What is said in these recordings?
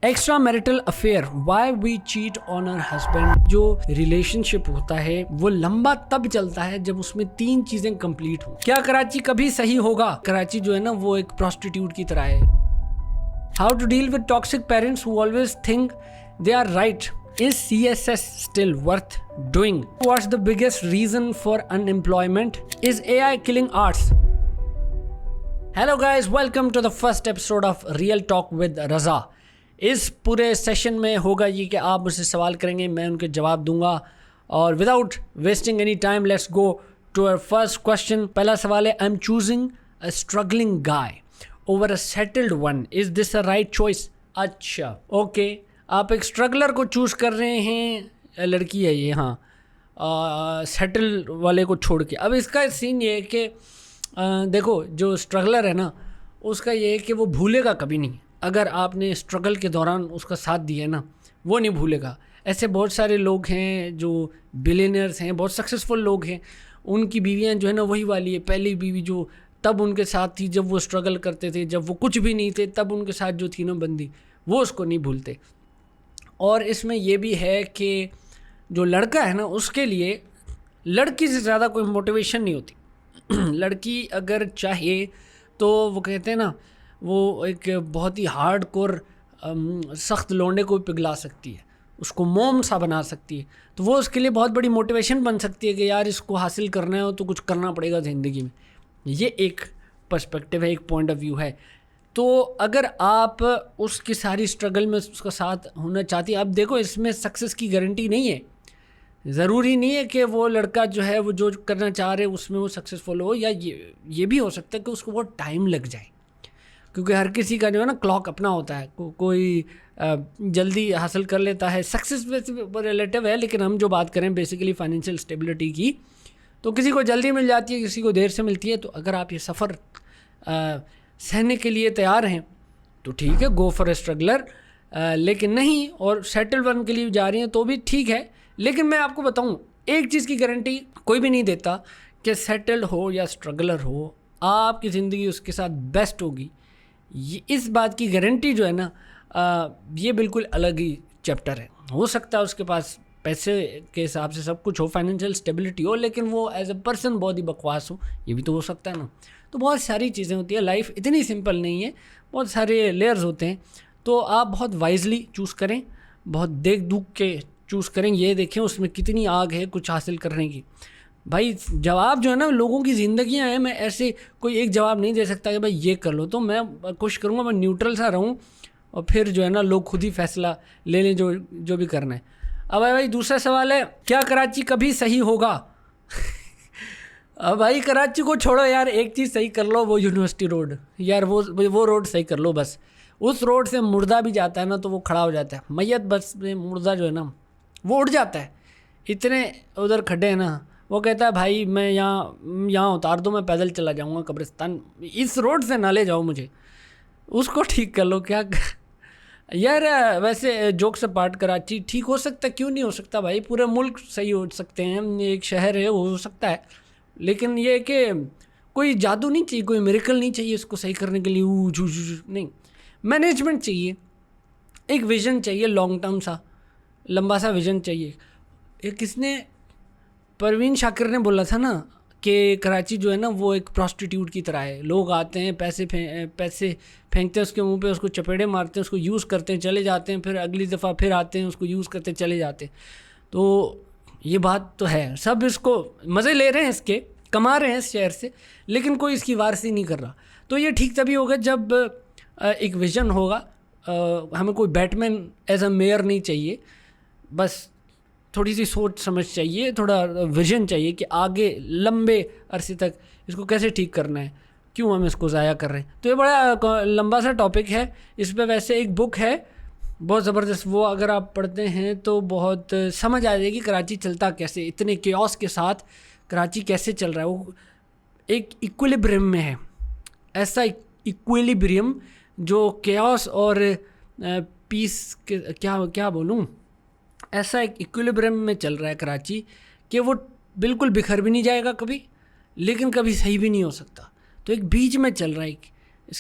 Extra marital affair, why we cheat on our husband. जो relationship होता है वो लंबा तब चलता है जब उसमें 3 चीजें कंप्लीट हो। क्या कराची कभी सही होगा? कराची जो है ना वो एक प्रोस्टिट्यूट की तरह है। How to deal with toxic parents who always think they are right. Is CSS still worth doing? What's the biggest reason for unemployment? Is AI killing arts? Hello guys, welcome to the first episode of Real Talk with Raza. इस पूरे session में होगा ये कि आप मुझसे सवाल करेंगे, मैं उनके जवाब दूंगा। और without wasting any time let's go to our first question. पहला सवाल है, I am choosing a struggling guy over a settled one, is this a right choice? अच्छा ओके, आप एक स्ट्रगलर को चूज़ कर रहे हैं, लड़की है ये, हाँ, सेटल वाले को छोड़ के। अब इसका सीन ये है कि देखो, जो स्ट्रगलर है ना उसका ये है कि वो भूलेगा कभी नहीं। अगर आपने स्ट्रगल के दौरान उसका साथ दिया है ना, वो नहीं भूलेगा। ऐसे बहुत सारे लोग हैं जो बिलियनर्स हैं, बहुत सक्सेसफुल लोग हैं, उनकी बीवियाँ जो है ना वही वाली है, पहली बीवी जो तब उनके साथ थी जब वो स्ट्रगल करते थे, जब वो कुछ भी नहीं थे तब उनके साथ जो थी ना बंदी, वो उसको नहीं भूलते। और इसमें ये भी है कि जो लड़का है ना उसके लिए लड़की से ज़्यादा कोई मोटिवेशन नहीं होती। लड़की अगर चाहे तो वो कहते हैं ना, वो एक बहुत ही हार्ड कोर सख्त लौंडे को पिघला सकती है, उसको मोम सा बना सकती है। तो वो उसके लिए बहुत बड़ी मोटिवेशन बन सकती है कि यार इसको हासिल करना है तो कुछ करना पड़ेगा ज़िंदगी में। ये एक पर्सपेक्टिव है, एक पॉइंट ऑफ व्यू है। तो अगर आप उसकी सारी स्ट्रगल में उसका साथ होना चाहती है, अब देखो इसमें सक्सेस की गारंटी नहीं है। ज़रूरी नहीं है कि वो लड़का जो है वो जो करना चाह रहे उसमें वो सक्सेसफुल हो, या ये भी हो सकता है कि उसको बहुत टाइम लग जाए, क्योंकि हर किसी का जो है ना क्लॉक अपना होता है। कोई जल्दी हासिल कर लेता है, सक्सेस रिलेटिव है, लेकिन हम जो बात करें बेसिकली फाइनेंशियल स्टेबिलिटी की, तो किसी को जल्दी मिल जाती है, किसी को देर से मिलती है। तो अगर आप ये सफ़र सहने के लिए तैयार हैं तो ठीक है, गो फॉर ए स्ट्रगलर। लेकिन नहीं और सेटल वन के लिए जा रही हैं तो भी ठीक है। लेकिन मैं आपको बताऊं, एक चीज़ की गारंटी कोई भी नहीं देता कि सेटल्ड हो या स्ट्रगलर हो आपकी ज़िंदगी उसके साथ बेस्ट होगी। ये इस बात की गारंटी जो है ना, ये बिल्कुल अलग ही चैप्टर है। हो सकता है उसके पास पैसे के हिसाब से सब कुछ हो, फाइनेंशियल स्टेबिलिटी हो, लेकिन वो एज अ पर्सन बहुत ही बकवास हो, ये भी तो हो सकता है ना। तो बहुत सारी चीज़ें होती है, लाइफ इतनी सिंपल नहीं है, बहुत सारे लेयर्स होते हैं। तो आप बहुत वाइजली चूज़ करें, बहुत देख दुख के चूज़ करें, ये देखें उसमें कितनी आग है कुछ हासिल करने की। भाई जवाब जो है ना, लोगों की ज़िंदगियाँ हैं, मैं ऐसे कोई एक जवाब नहीं दे सकता कि भाई ये कर लो। तो मैं कोशिश करूँगा मैं न्यूट्रल सा रहूँ और फिर जो है ना लोग खुद ही फैसला ले लें जो भी करना है। अब भाई दूसरा सवाल है, क्या कराची कभी सही होगा? अब भाई कराची को छोड़ो यार, एक चीज़ सही कर लो, वो यूनिवर्सिटी रोड, यार वो रोड सही कर लो बस। उस रोड से मुर्दा भी जाता है ना तो वो खड़ा हो जाता है, मैयत बस में मुर्दा जो है ना वो उड़ जाता है। इतने उधर खड्डे हैं ना, वो कहता है भाई मैं यहाँ उतार दो, मैं पैदल चला जाऊँगा कब्रिस्तान, इस रोड से ना ले जाओ मुझे। उसको ठीक कर लो क्या यार। वैसे जोक से पार्ट, कराची ठीक हो सकता है, क्यों नहीं हो सकता भाई? पूरे मुल्क सही हो सकते हैं, एक शहर है हो सकता है। लेकिन ये कि कोई जादू नहीं चाहिए, कोई मिरेकल नहीं चाहिए इसको सही करने के लिए, नहीं। मैनेजमेंट चाहिए, एक विज़न चाहिए, लॉन्ग टर्म सा लंबा सा विज़न चाहिए। एक किसने, परवीन शाकिर ने बोला था ना कि कराची जो है ना वो एक प्रोस्टिट्यूट की तरह है। लोग आते हैं, पैसे फेंकते हैं उसके मुंह पे, उसको चपेड़े मारते हैं, उसको यूज़ करते हैं, चले जाते हैं, फिर अगली दफ़ा फिर आते हैं, उसको यूज़ करते चले जाते हैं। तो ये बात तो है, सब इसको मज़े ले रहे हैं, इसके कमा रहे हैं इस शहर से, लेकिन कोई इसकी वारसी नहीं कर रहा। तो ये ठीक तभी होगा जब एक विज़न होगा। हमें कोई बैटमैन एज अ मेयर नहीं चाहिए, बस थोड़ी सी सोच समझ चाहिए, थोड़ा विजन चाहिए कि आगे लंबे अरसे तक इसको कैसे ठीक करना है, क्यों हम इसको ज़ाया कर रहे हैं। तो ये बड़ा लंबा सा टॉपिक है, इस पर वैसे एक बुक है बहुत ज़बरदस्त, वो अगर आप पढ़ते हैं तो बहुत समझ आ जाएगी कराची चलता कैसे, इतने केओस के साथ कराची कैसे चल रहा है। वो एक इक्विलिब्रियम में है, ऐसा इक्विलिब्रियम जो केओस और पीस के क्या बोलूँ, ऐसा एक इक्विलिब्रियम में चल रहा है कराची कि वो बिल्कुल बिखर भी नहीं जाएगा कभी, लेकिन कभी सही भी नहीं हो सकता। तो एक बीच में चल रहा है,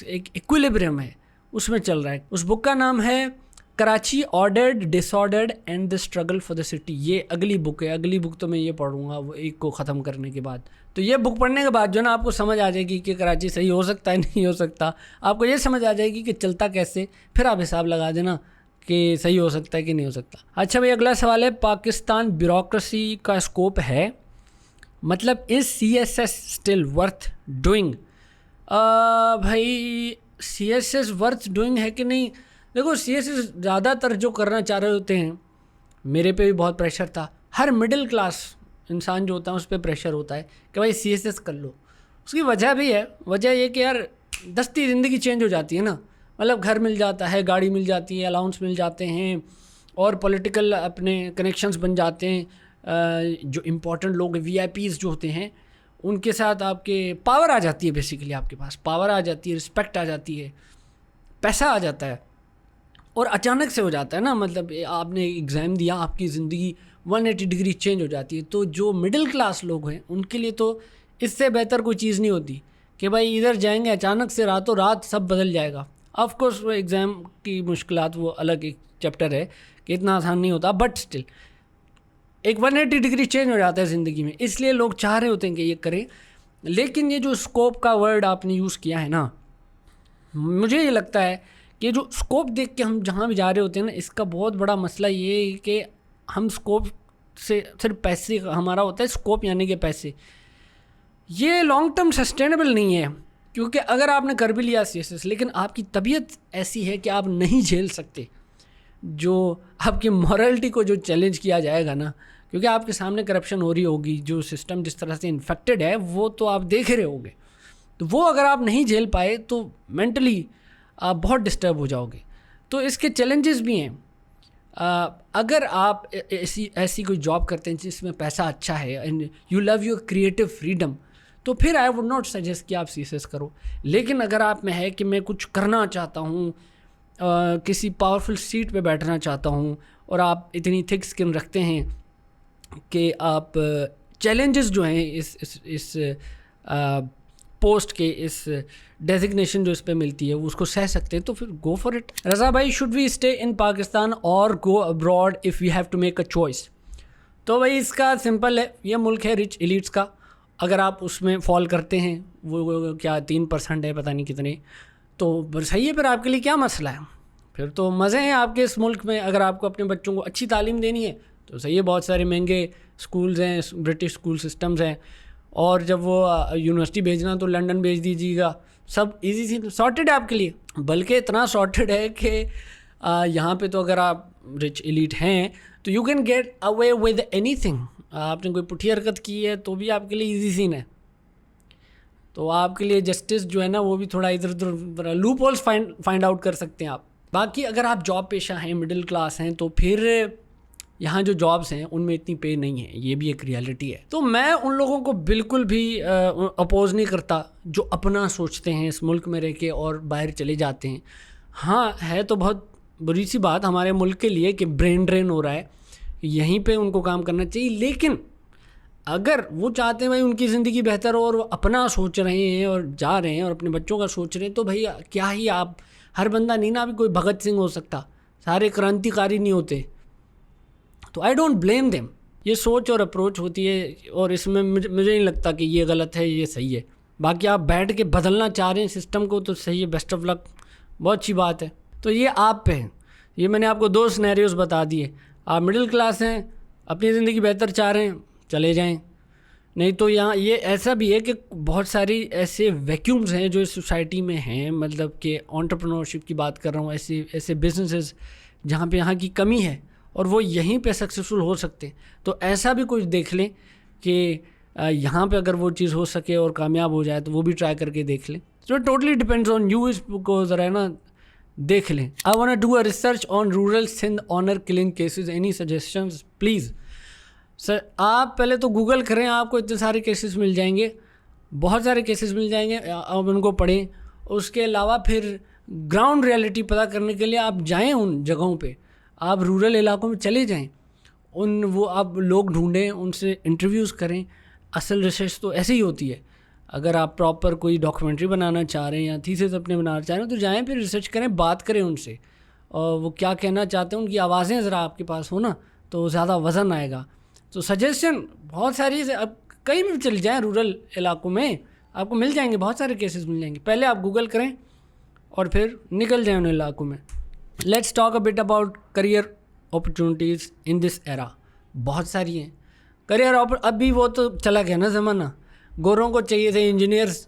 एक इक्विलिब्रियम है, उसमें चल रहा है। उस बुक का नाम है Karachi ordered, disordered and the struggle for the city, ये अगली बुक है। अगली बुक तो मैं ये पढ़ूंगा वो एक को ख़त्म करने के बाद। तो ये बुक पढ़ने के बाद जो ना आपको समझ आ जाएगी कि कराची सही हो सकता है नहीं हो सकता, आपको ये समझ आ जाएगी कि चलता कैसे, फिर आप हिसाब लगा देना कि सही हो सकता है कि नहीं हो सकता। अच्छा भाई, अगला सवाल है, पाकिस्तान ब्यूरोक्रेसी का स्कोप है, मतलब is CSS still worth doing? भाई CSS वर्थ डूइंग है कि नहीं? देखो CSS ज़्यादातर जो करना चाह रहे होते हैं, मेरे पे भी बहुत प्रेशर था, हर मिडिल क्लास इंसान जो होता है उस पर प्रेशर होता है कि भाई CSS कर लो। उसकी वजह भी है, वजह ये कि यार दस्ती ज़िंदगी चेंज हो जाती है ना, मतलब घर मिल जाता है, गाड़ी मिल जाती है, अलाउंस मिल जाते हैं, और पॉलिटिकल अपने कनेक्शंस बन जाते हैं। जो इम्पोर्टेंट लोग VIPs जो होते हैं उनके साथ आपके पावर आ जाती है, बेसिकली आपके पास पावर आ जाती है, रिस्पेक्ट आ जाती है, पैसा आ जाता है, और अचानक से हो जाता है ना, मतलब आपने एग्ज़ाम दिया, आपकी ज़िंदगी 180 डिग्री चेंज हो जाती है। तो जो मिडिल क्लास लोग हैं उनके लिए तो इससे बेहतर कोई चीज़ नहीं होती कि भाई इधर जाएंगे अचानक से रातों रात सब बदल जाएगा। ऑफ कोर्स वो एग्ज़ाम की मुश्किलात वो अलग एक चैप्टर है कि इतना आसान नहीं होता, बट स्टिल एक 180 डिग्री चेंज हो जाता है ज़िंदगी में, इसलिए लोग चाह रहे होते हैं कि ये करें। लेकिन ये जो स्कोप का वर्ड आपने यूज़ किया है ना, मुझे ये लगता है कि जो स्कोप देख के हम जहाँ भी जा रहे होते हैं ना, इसका बहुत बड़ा मसला ये है कि हम स्कोप से सिर्फ पैसे हमारा होता है, स्कोप यानी कि पैसे, ये लॉन्ग टर्म सस्टेनेबल नहीं है। क्योंकि अगर आपने कर भी लिया CSS लेकिन आपकी तबीयत ऐसी है कि आप नहीं झेल सकते, जो आपकी मॉरलिटी को जो चैलेंज किया जाएगा ना, क्योंकि आपके सामने करप्शन हो रही होगी, जो सिस्टम जिस तरह से इन्फेक्टेड है वो तो आप देख रहे होगे, तो वो अगर आप नहीं झेल पाए तो मेंटली आप बहुत डिस्टर्ब हो जाओगे। तो इसके चैलेंजेस भी हैं। अगर आप ऐसी कोई जॉब करते हैं जिसमें पैसा अच्छा है and you love your creative freedom, तो फिर आई वुड नॉट सजेस्ट कि आप CSS करो। लेकिन अगर आप में है कि मैं कुछ करना चाहता हूँ, किसी पावरफुल सीट पे बैठना चाहता हूँ, और आप इतनी थिक स्किन रखते हैं कि आप चैलेंजेस जो हैं इस पोस्ट के, इस डेजिग्नेशन जो इस पे मिलती है वो उसको सह सकते हैं, तो फिर गो फॉर इट। रज़ा भाई, should we stay in Pakistan और go abroad if we have to make a choice? तो भाई इसका सिंपल है, ये मुल्क है रिच एलिट्स का, अगर आप उसमें फॉल करते हैं, वो क्या 3% है पता नहीं कितने, तो सही है, फिर आपके लिए क्या मसला है, फिर तो मज़े हैं आपके इस मुल्क में। अगर आपको अपने बच्चों को अच्छी तालीम देनी है तो सही है, बहुत सारे महंगे स्कूल्स हैं, ब्रिटिश स्कूल सिस्टम्स हैं, और जब वो यूनिवर्सिटी भेजना तो लंदन भेज दीजिएगा, सब इजी सी सॉर्टेड है आपके लिए। बल्कि इतना सॉर्टेड है कि यहाँ पे तो अगर आप रिच एलीट हैं तो you can get away with anything. आपने कोई पुठी हरकत की है तो भी आपके लिए इजी सीन है, तो आपके लिए जस्टिस जो है ना वो भी थोड़ा इधर उधर लूप होल्स फाइंड आउट कर सकते हैं आप। बाकी अगर आप जॉब पेशा हैं, मिडिल क्लास हैं, तो फिर यहाँ जो जॉब्स हैं उनमें इतनी पे नहीं है, ये भी एक रियलिटी है। तो मैं उन लोगों को बिल्कुल भी अपोज नहीं करता जो अपना सोचते हैं इस मुल्क में रह के और बाहर चले जाते हैं। हाँ, है तो बहुत बुरी सी बात हमारे मुल्क के लिए कि ब्रेन ड्रेन हो रहा है, यहीं पे उनको काम करना चाहिए। लेकिन अगर वो चाहते हैं भाई उनकी ज़िंदगी बेहतर हो और वो अपना सोच रहे हैं और जा रहे हैं और अपने बच्चों का सोच रहे हैं, तो भाई क्या ही आप, हर बंदा नहीं ना अभी कोई भगत सिंह हो सकता, सारे क्रांतिकारी नहीं होते, तो आई डोंट ब्लेम देम। ये सोच और अप्रोच होती है, और इसमें मुझे नहीं लगता कि ये गलत है ये सही है। बाकी आप बैठ के बदलना चाह रहे हैं सिस्टम को तो सही है, बेस्ट ऑफ लक, बहुत अच्छी बात है। तो ये आप पे है, ये मैंने आपको 2 सिनेरियोस बता दिए। आप मिडिल क्लास हैं, अपनी ज़िंदगी बेहतर चाह रहे हैं, चले जाएं, नहीं तो यहाँ ये ऐसा भी है कि बहुत सारी ऐसे वैक्यूम्स हैं जो इस सोसाइटी में हैं, मतलब कि एंटरप्रेन्योरशिप की बात कर रहा हूँ, ऐसे बिजनेसेस जहाँ पे यहाँ की कमी है और वो यहीं पे सक्सेसफुल हो सकते हैं। तो ऐसा भी कुछ देख लें कि यहाँ पे अगर वो चीज़ हो सके और कामयाब हो जाए तो वो भी ट्राई करके देख लें। तो टोटली डिपेंड्स ऑन यू, इसको ज़रा है ना देख लें। I want to do a research on rural Sindh honour killing cases, any suggestions please? Sir आप पहले तो गूगल करें, आपको इतने सारे केसेस मिल जाएंगे, बहुत सारे केसेस मिल जाएंगे, आप उनको पढ़ें। उसके अलावा फिर ग्राउंड रियलिटी पता करने के लिए आप जाएं उन जगहों पे, आप रूरल इलाकों में चले जाएं, वो आप लोग ढूंढें, उनसे इंटरव्यूज़ करें। असल रिसर्च तो ऐसे ही होती है। अगर आप प्रॉपर कोई डॉक्यूमेंट्री बनाना चाह रहे हैं या थीसिस अपने बनाना चाह रहे हैं तो जाएं, फिर रिसर्च करें, बात करें उनसे, और वो क्या कहना चाहते हैं उनकी आवाज़ें ज़रा आपके पास हो ना, तो ज़्यादा वज़न आएगा। तो सजेशन बहुत सारी है, अब कहीं भी चले जाएँ रूरल इलाकों में आपको मिल जाएंगे, बहुत सारे केसेस मिल जाएंगे। पहले आप गूगल करें और फिर निकल जाएँ उन इलाकों में। Let's talk a bit about career opportunities in this era. बहुत सारी हैं करियर अभी वो तो चला गया ना ज़माना। गोरों को चाहिए थे इंजीनियर्स,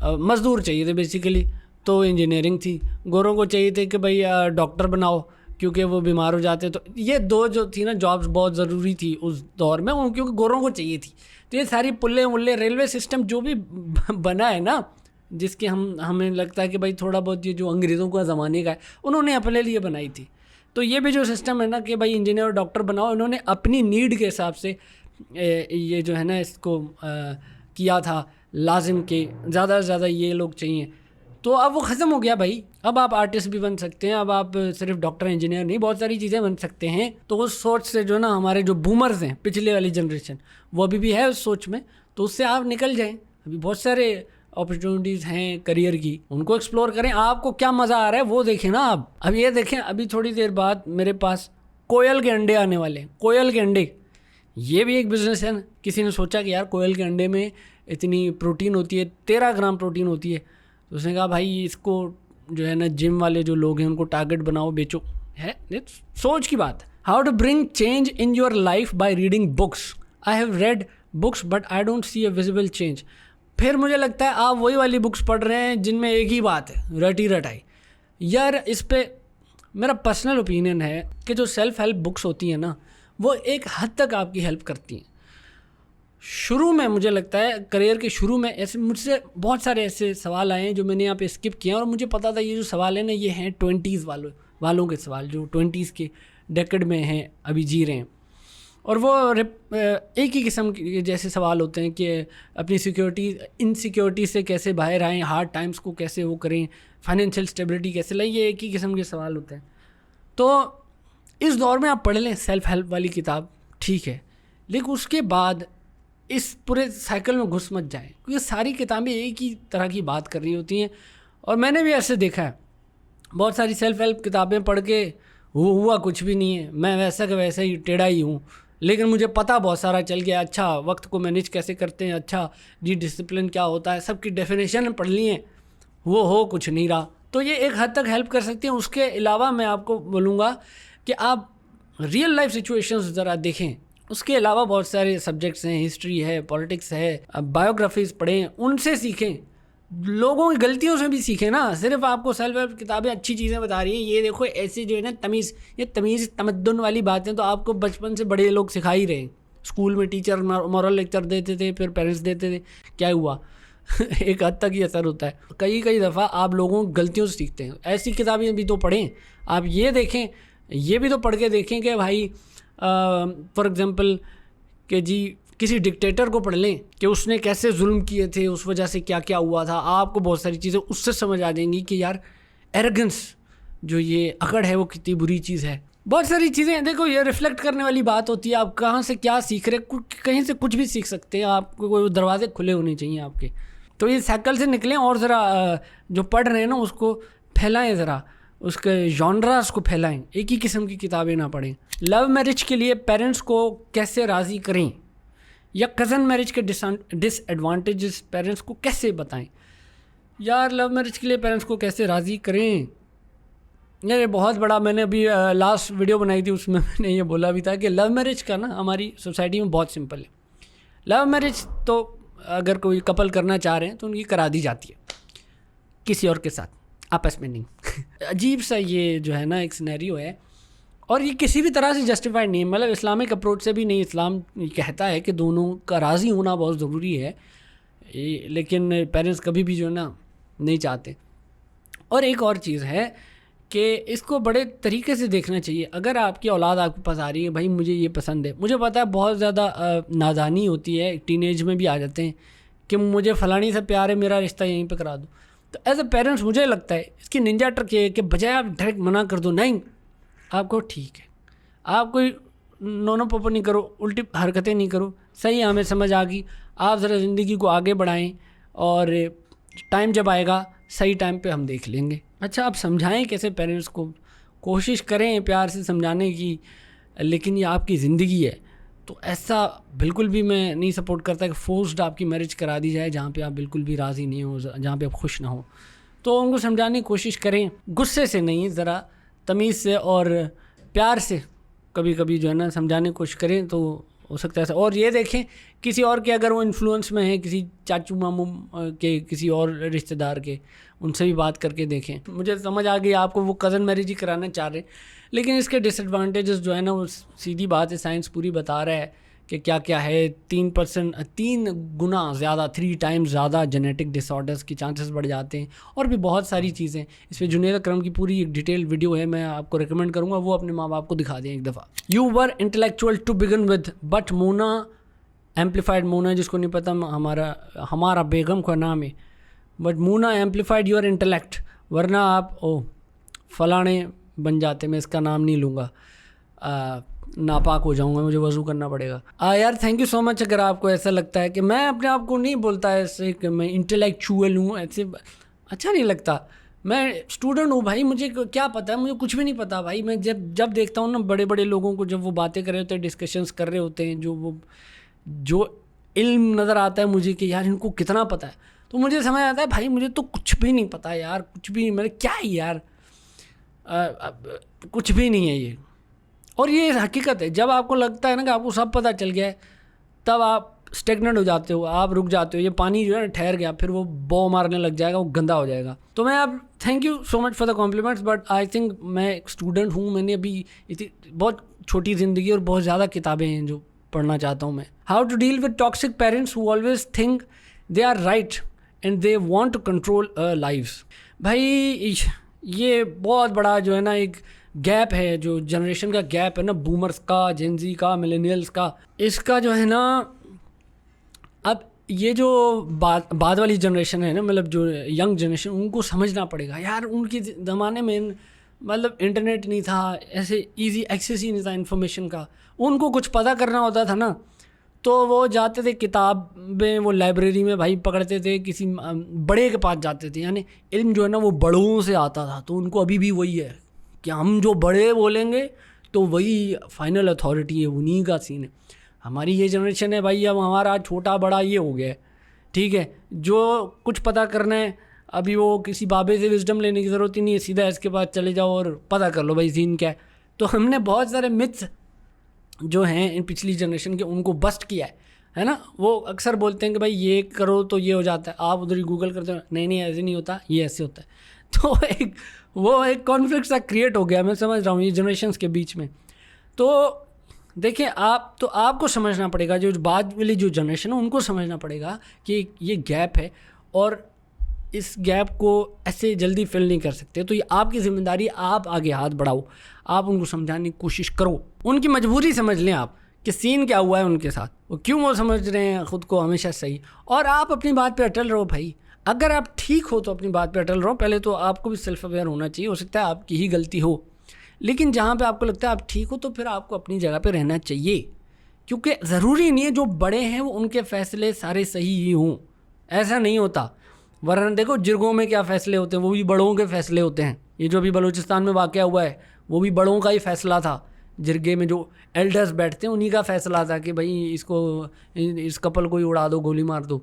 मज़दूर चाहिए थे बेसिकली, तो इंजीनियरिंग थी। गोरों को चाहिए थे कि भाई डॉक्टर बनाओ क्योंकि वो बीमार हो जाते। तो ये दो जो थी ना जॉब्स बहुत ज़रूरी थी उस दौर में, क्योंकि गोरों को चाहिए थी। तो ये सारी पुल्ले उल्ले रेलवे सिस्टम जो भी बना है ना, जिसके हमें लगता है कि भाई थोड़ा बहुत ये जो अंग्रेज़ों का ज़माने का है उन्होंने अपने लिए बनाई थी। तो ये भी जो सिस्टम है ना कि भाई इंजीनियर और डॉक्टर बनाओ, इन्होंने अपनी नीड के हिसाब से ये जो है ना इसको किया था लाजिम के ज़्यादा से ज़्यादा ये लोग चाहिए। तो अब वो ख़त्म हो गया भाई। अब आप आर्टिस्ट भी बन सकते हैं, अब आप सिर्फ डॉक्टर इंजीनियर नहीं, बहुत सारी चीज़ें बन सकते हैं। तो उस सोच से जो ना हमारे जो बूमर्स हैं, पिछले वाली जनरेशन, वो अभी भी है उस सोच में, तो उससे आप निकल जाएं। अभी बहुत सारे अपॉर्चुनिटीज़ हैं करियर की, उनको एक्सप्लोर करें। आपको क्या मज़ा आ रहा है वो देखें ना आप। अब ये देखें, अभी थोड़ी देर बाद मेरे पास कोयल के अंडे आने वाले हैं। कोयल के अंडे, ये भी एक बिज़नेस है ना। किसी ने सोचा कि यार कोयल के अंडे में इतनी प्रोटीन होती है, 13 ग्राम प्रोटीन होती है, तो उसने कहा भाई इसको जो है ना जिम वाले जो लोग हैं उनको टारगेट बनाओ, बेचो। है सोच की बात। How to bring change in your life by reading books. I have read books but I don't see a visible change. फिर मुझे लगता है आप वही वाली बुक्स पढ़ रहे हैं जिनमें एक ही बात है, रटी रटाई। यार इस पे मेरा पर्सनल ओपिनियन है कि जो सेल्फ हेल्प बुक्स होती हैं ना, वो एक हद तक आपकी हेल्प करती हैं। शुरू में मुझे लगता है करियर के शुरू में ऐसे मुझसे बहुत सारे ऐसे सवाल आए हैं जो मैंने यहाँ पे स्किप किए, और मुझे पता था ये जो सवाल है ना ये हैं 20s वालों के सवाल, जो 20s के डेकेड में हैं, अभी जी रहे हैं। और वो एक ही किस्म के जैसे सवाल होते हैं कि अपनी इनसिक्योरिटी से कैसे बाहर आएँ, हार्ड टाइम्स को कैसे वो करें, फाइनेंशियल स्टेबिलिटी कैसे लाएं, ये एक ही किस्म के सवाल होते हैं। तो इस दौर में आप पढ़ लें सेल्फ हेल्प वाली किताब, ठीक है, लेकिन उसके बाद इस पूरे साइकिल में घुस मत जाएं, क्योंकि सारी किताबें एक ही तरह की बात कर रही होती हैं। और मैंने भी ऐसे देखा है, बहुत सारी सेल्फ हेल्प किताबें पढ़ के हुआ कुछ भी नहीं है, मैं वैसा का वैसा ही टेढ़ा ही हूँ, लेकिन मुझे पता बहुत सारा चल गया। अच्छा वक्त को मैनेज कैसे करते हैं, अच्छा जी डिसिप्लिन क्या होता है, सबकी डेफिनेशन पढ़ ली है, वो हो कुछ नहीं रहा। तो ये एक हद तक हेल्प कर सकती हैं। उसके अलावा मैं आपको बोलूँगा कि आप रियल लाइफ सिचुएशंस ज़रा देखें। उसके अलावा बहुत सारे सब्जेक्ट्स हैं, हिस्ट्री है, पॉलिटिक्स है, बायोग्राफीज़ पढ़ें, उनसे सीखें, लोगों की गलतियों से भी सीखें ना। सिर्फ आपको सेल्फ हेल्प किताबें अच्छी चीज़ें बता रही हैं, ये देखो ऐसे जो है ना तमीज़ तमद्दुन वाली बातें तो आपको बचपन से बड़े लोग सिखा ही रहे हैं। स्कूल में टीचर मॉरल लेक्चर देते थे, फिर पेरेंट्स देते थे, क्या हुआ एक हद तक ही असर होता है। कई दफ़ा आप लोगों की गलतियों से सीखते हैं। ऐसी किताबें भी तो पढ़ें, आप ये देखें, ये भी तो पढ़ के देखें कि भाई फॉर एग्ज़ाम्पल कि जी किसी डिक्टेटर को पढ़ लें कि उसने कैसे जुल्म किए थे, उस वजह से क्या क्या हुआ था। आपको बहुत सारी चीज़ें उससे समझ आ जाएंगी कि यार एरोगेंस जो ये अकड़ है वो कितनी बुरी चीज़ है। बहुत सारी चीज़ें देखो, ये रिफ्लेक्ट करने वाली बात होती है। आप कहाँ से क्या सीख रहे, कहीं से कुछ भी सीख सकते हैं। आपको कोई दरवाजे खुले होने चाहिए आपके। तो ये साइकिल से निकलें और ज़रा जो पढ़ रहे हैं ना उसको फैलाएं, ज़रा उसके जॉनरास को फैलाएं, एक ही किस्म की किताबें ना पढ़ें। लव मैरिज के लिए पेरेंट्स को कैसे राज़ी करें, या कज़न मैरिज के डिसएडवांटेजेस पेरेंट्स को कैसे बताएं। यार लव मैरिज के लिए पेरेंट्स को कैसे राज़ी करें, ये बहुत बड़ा, मैंने अभी लास्ट वीडियो बनाई थी उसमें मैंने ये बोला भी था कि लव मैरिज का ना हमारी सोसाइटी में बहुत सिंपल है। लव मैरिज तो अगर कोई कपल करना चाह रहे हैं तो उनकी करा दी जाती है किसी और के साथ, आपस में नहीं। अजीब सा ये जो है ना एक सिनेरियो है, और ये किसी भी तरह से जस्टिफाइड नहीं है, मतलब इस्लामिक अप्रोच से भी नहीं। इस्लाम कहता है कि दोनों का राज़ी होना बहुत ज़रूरी है, लेकिन पेरेंट्स कभी भी जो है ना नहीं चाहते। और एक और चीज़ है कि इसको बड़े तरीके से देखना चाहिए। अगर आपकी औलाद आपके पास आ रही है, भाई मुझे ये पसंद है, मुझे पता है बहुत ज़्यादा नादानी होती है, टीनेज में भी आ जाते हैं कि मुझे फ़लानी से प्यार है, मेरा रिश्ता यहीं पे करा दो। तो एज अ पेरेंट्स मुझे लगता है इसकी निंजा ट्रिक ये है कि बजाय आप डायरेक्ट मना कर दो, नहीं आपको ठीक है, आप कोई नोनो पोपो नहीं करो, उल्टी हरकतें नहीं करो, सही हमें समझ आ गई, आप ज़रा ज़िंदगी को आगे बढ़ाएं और टाइम जब आएगा सही टाइम पे हम देख लेंगे। अच्छा आप समझाएं कैसे पेरेंट्स को, कोशिश करें प्यार से समझाने की, लेकिन ये आपकी ज़िंदगी है, तो ऐसा बिल्कुल भी मैं नहीं सपोर्ट करता कि फोर्स्ड आपकी मैरिज करा दी जाए जहाँ पे आप बिल्कुल भी राज़ी नहीं हो, जहाँ पे आप खुश ना हो। तो उनको समझाने की कोशिश करें, गुस्से से नहीं, ज़रा तमीज़ से और प्यार से कभी कभी जो है ना समझाने की कोशिश करें तो हो सकता है ऐसा। और ये देखें किसी और के अगर वो इन्फ्लुएंस में है, किसी चाचू मामू के, किसी और रिश्तेदार के, उनसे भी बात करके देखें। मुझे समझ आ गई आपको वो कज़न मैरिज ही कराना चाह रहे, लेकिन इसके डिसएडवांटेजेस जो है ना वो सीधी बात है, साइंस पूरी बता रहा है कि क्या क्या है। 3 गुना ज़्यादा, 3 टाइम्स ज़्यादा जेनेटिक डिसऑर्डर्स की चांसेस बढ़ जाते हैं, और भी बहुत सारी चीज़ें। इस पर जुनैद अकरम की पूरी एक डिटेल वीडियो है, मैं आपको रिकमेंड करूँगा, वो अपने माँ बाप को दिखा दें एक दफ़ा। You were intellectual to begin with but Mona amplified, Mona जिसको नहीं पता हमारा बेगम का नाम है, but Mona amplified your intellect, वरना आप फलाने बन जाते। मैं इसका नाम नहीं लूँगा, नापाक हो जाऊंगा, मुझे वज़ू करना पड़ेगा। यार थैंक यू सो मच। अगर आपको ऐसा लगता है कि मैं अपने आप को नहीं बोलता ऐसे कि मैं इंटेलेक्चुअल हूँ, ऐसे अच्छा नहीं लगता। मैं स्टूडेंट हूँ भाई, मुझे क्या पता है, मुझे कुछ भी नहीं पता भाई। मैं जब देखता हूँ ना बड़े बड़े लोगों को, जब वो बातें कर रहे होते हैं, डिस्कशंस कर रहे होते हैं, जो इल्म नज़र आता है मुझे कि यार इनको कितना पता है, तो मुझे समझ आता है भाई मुझे तो कुछ भी नहीं पता यार, कुछ भी मेरे क्या है यार, कुछ भी नहीं है ये। और ये हकीकत है, जब आपको लगता है ना कि आपको सब पता चल गया है, तब आप स्टेगनेंट हो जाते हो, आप रुक जाते हो। ये पानी जो है ना ठहर गया, फिर वो बो मारने लग जाएगा, वो गंदा हो जाएगा। तो मैं अब thank you so much for the compliments, but I think मैं एक स्टूडेंट हूँ, मैंने अभी इतनी बहुत छोटी ज़िंदगी और बहुत ज़्यादा किताबें हैं जो पढ़ना चाहता हूँ मैं। How to deal with toxic parents who always think they are right and they want to control lives. भाई ये बहुत बड़ा जो है ना एक गैप है, जो जनरेशन का गैप है ना, बूमर्स का, जेनजी का, मिलेनियल्स का, इसका जो है ना, अब ये जो बाद वाली जनरेशन है ना, मतलब जो यंग जनरेशन, उनको समझना पड़ेगा यार। उनके ज़माने में मतलब इंटरनेट नहीं था, ऐसे इजी एक्सेस ही नहीं था इन्फॉर्मेशन का। उनको कुछ पता करना होता था ना, तो वो जाते थे किताबें, वो लाइब्रेरी में भाई पकड़ते थे, किसी बड़े के पास जाते थे। यानी इल्म जो है ना वो बड़ों से आता था, तो उनको अभी भी वही है कि हम जो बड़े बोलेंगे तो वही फाइनल अथॉरिटी है, उन्हीं का सीन है। हमारी ये जनरेशन है भाई, अब हमारा छोटा बड़ा ये हो गया है, ठीक है। जो कुछ पता करना है, अभी वो किसी बाबे से विजडम लेने की ज़रूरत ही नहीं है, सीधा इसके पास चले जाओ और पता कर लो भाई सीन क्या है। तो हमने बहुत सारे मिथ्स जो हैं इन पिछली जनरेशन के, उनको बस्ट किया है ना। वो अक्सर बोलते हैं कि भाई ये करो तो ये हो जाता है, आप उधर ही गूगल करते हो, नहीं ऐसे नहीं होता, ये ऐसे होता है। तो वो एक कॉन्फ्लिक्ट सा क्रिएट हो गया, मैं समझ रहा हूँ, ये जनरेशन्स के बीच में। तो देखिए आपको समझना पड़ेगा, जो बाद वाली जो जनरेशन है उनको समझना पड़ेगा कि ये गैप है, और इस गैप को ऐसे जल्दी फिल नहीं कर सकते। तो ये आपकी ज़िम्मेदारी, आप आगे हाथ बढ़ाओ, आप उनको समझाने की कोशिश करो, उनकी मजबूरी समझ लें आप कि सीन क्या हुआ है उनके साथ, वो क्यों वो समझ रहे हैं ख़ुद को हमेशा सही, और आप अपनी बात पे अटल रहो भाई। अगर आप ठीक हो तो अपनी बात पे अटल रहो। पहले तो आपको भी सेल्फ अवेयर होना चाहिए, हो सकता है आपकी ही गलती हो, लेकिन जहाँ पे आपको लगता है आप ठीक हो तो फिर आपको अपनी जगह पे रहना चाहिए, क्योंकि ज़रूरी नहीं है जो बड़े हैं वो उनके फ़ैसले सारे सही ही हों, ऐसा नहीं होता। वरना देखो जिरगों में क्या फ़ैसले होते हैं, वो भी बड़ों के फ़ैसले होते हैं। ये जो अभी बलूचिस्तान में वाक़या हुआ है वो भी बड़ों का ही फ़ैसला था। जिरगे में जो एल्डर्स बैठते हैं उन्हीं का फ़ैसला था कि भाई इस कपल को ही उड़ा दो, गोली मार दो।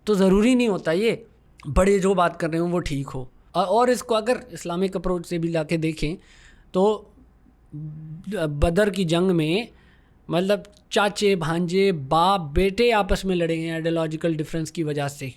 तो ज़रूरी नहीं होता ये बड़े जो बात कर रहे हो वो ठीक हो। और इसको अगर इस्लामिक अप्रोच से भी ला के देखें तो बदर की जंग में मतलब चाचे भांजे बाप बेटे आपस में लड़े हैं आइडियोलॉजिकल डिफरेंस की वजह से।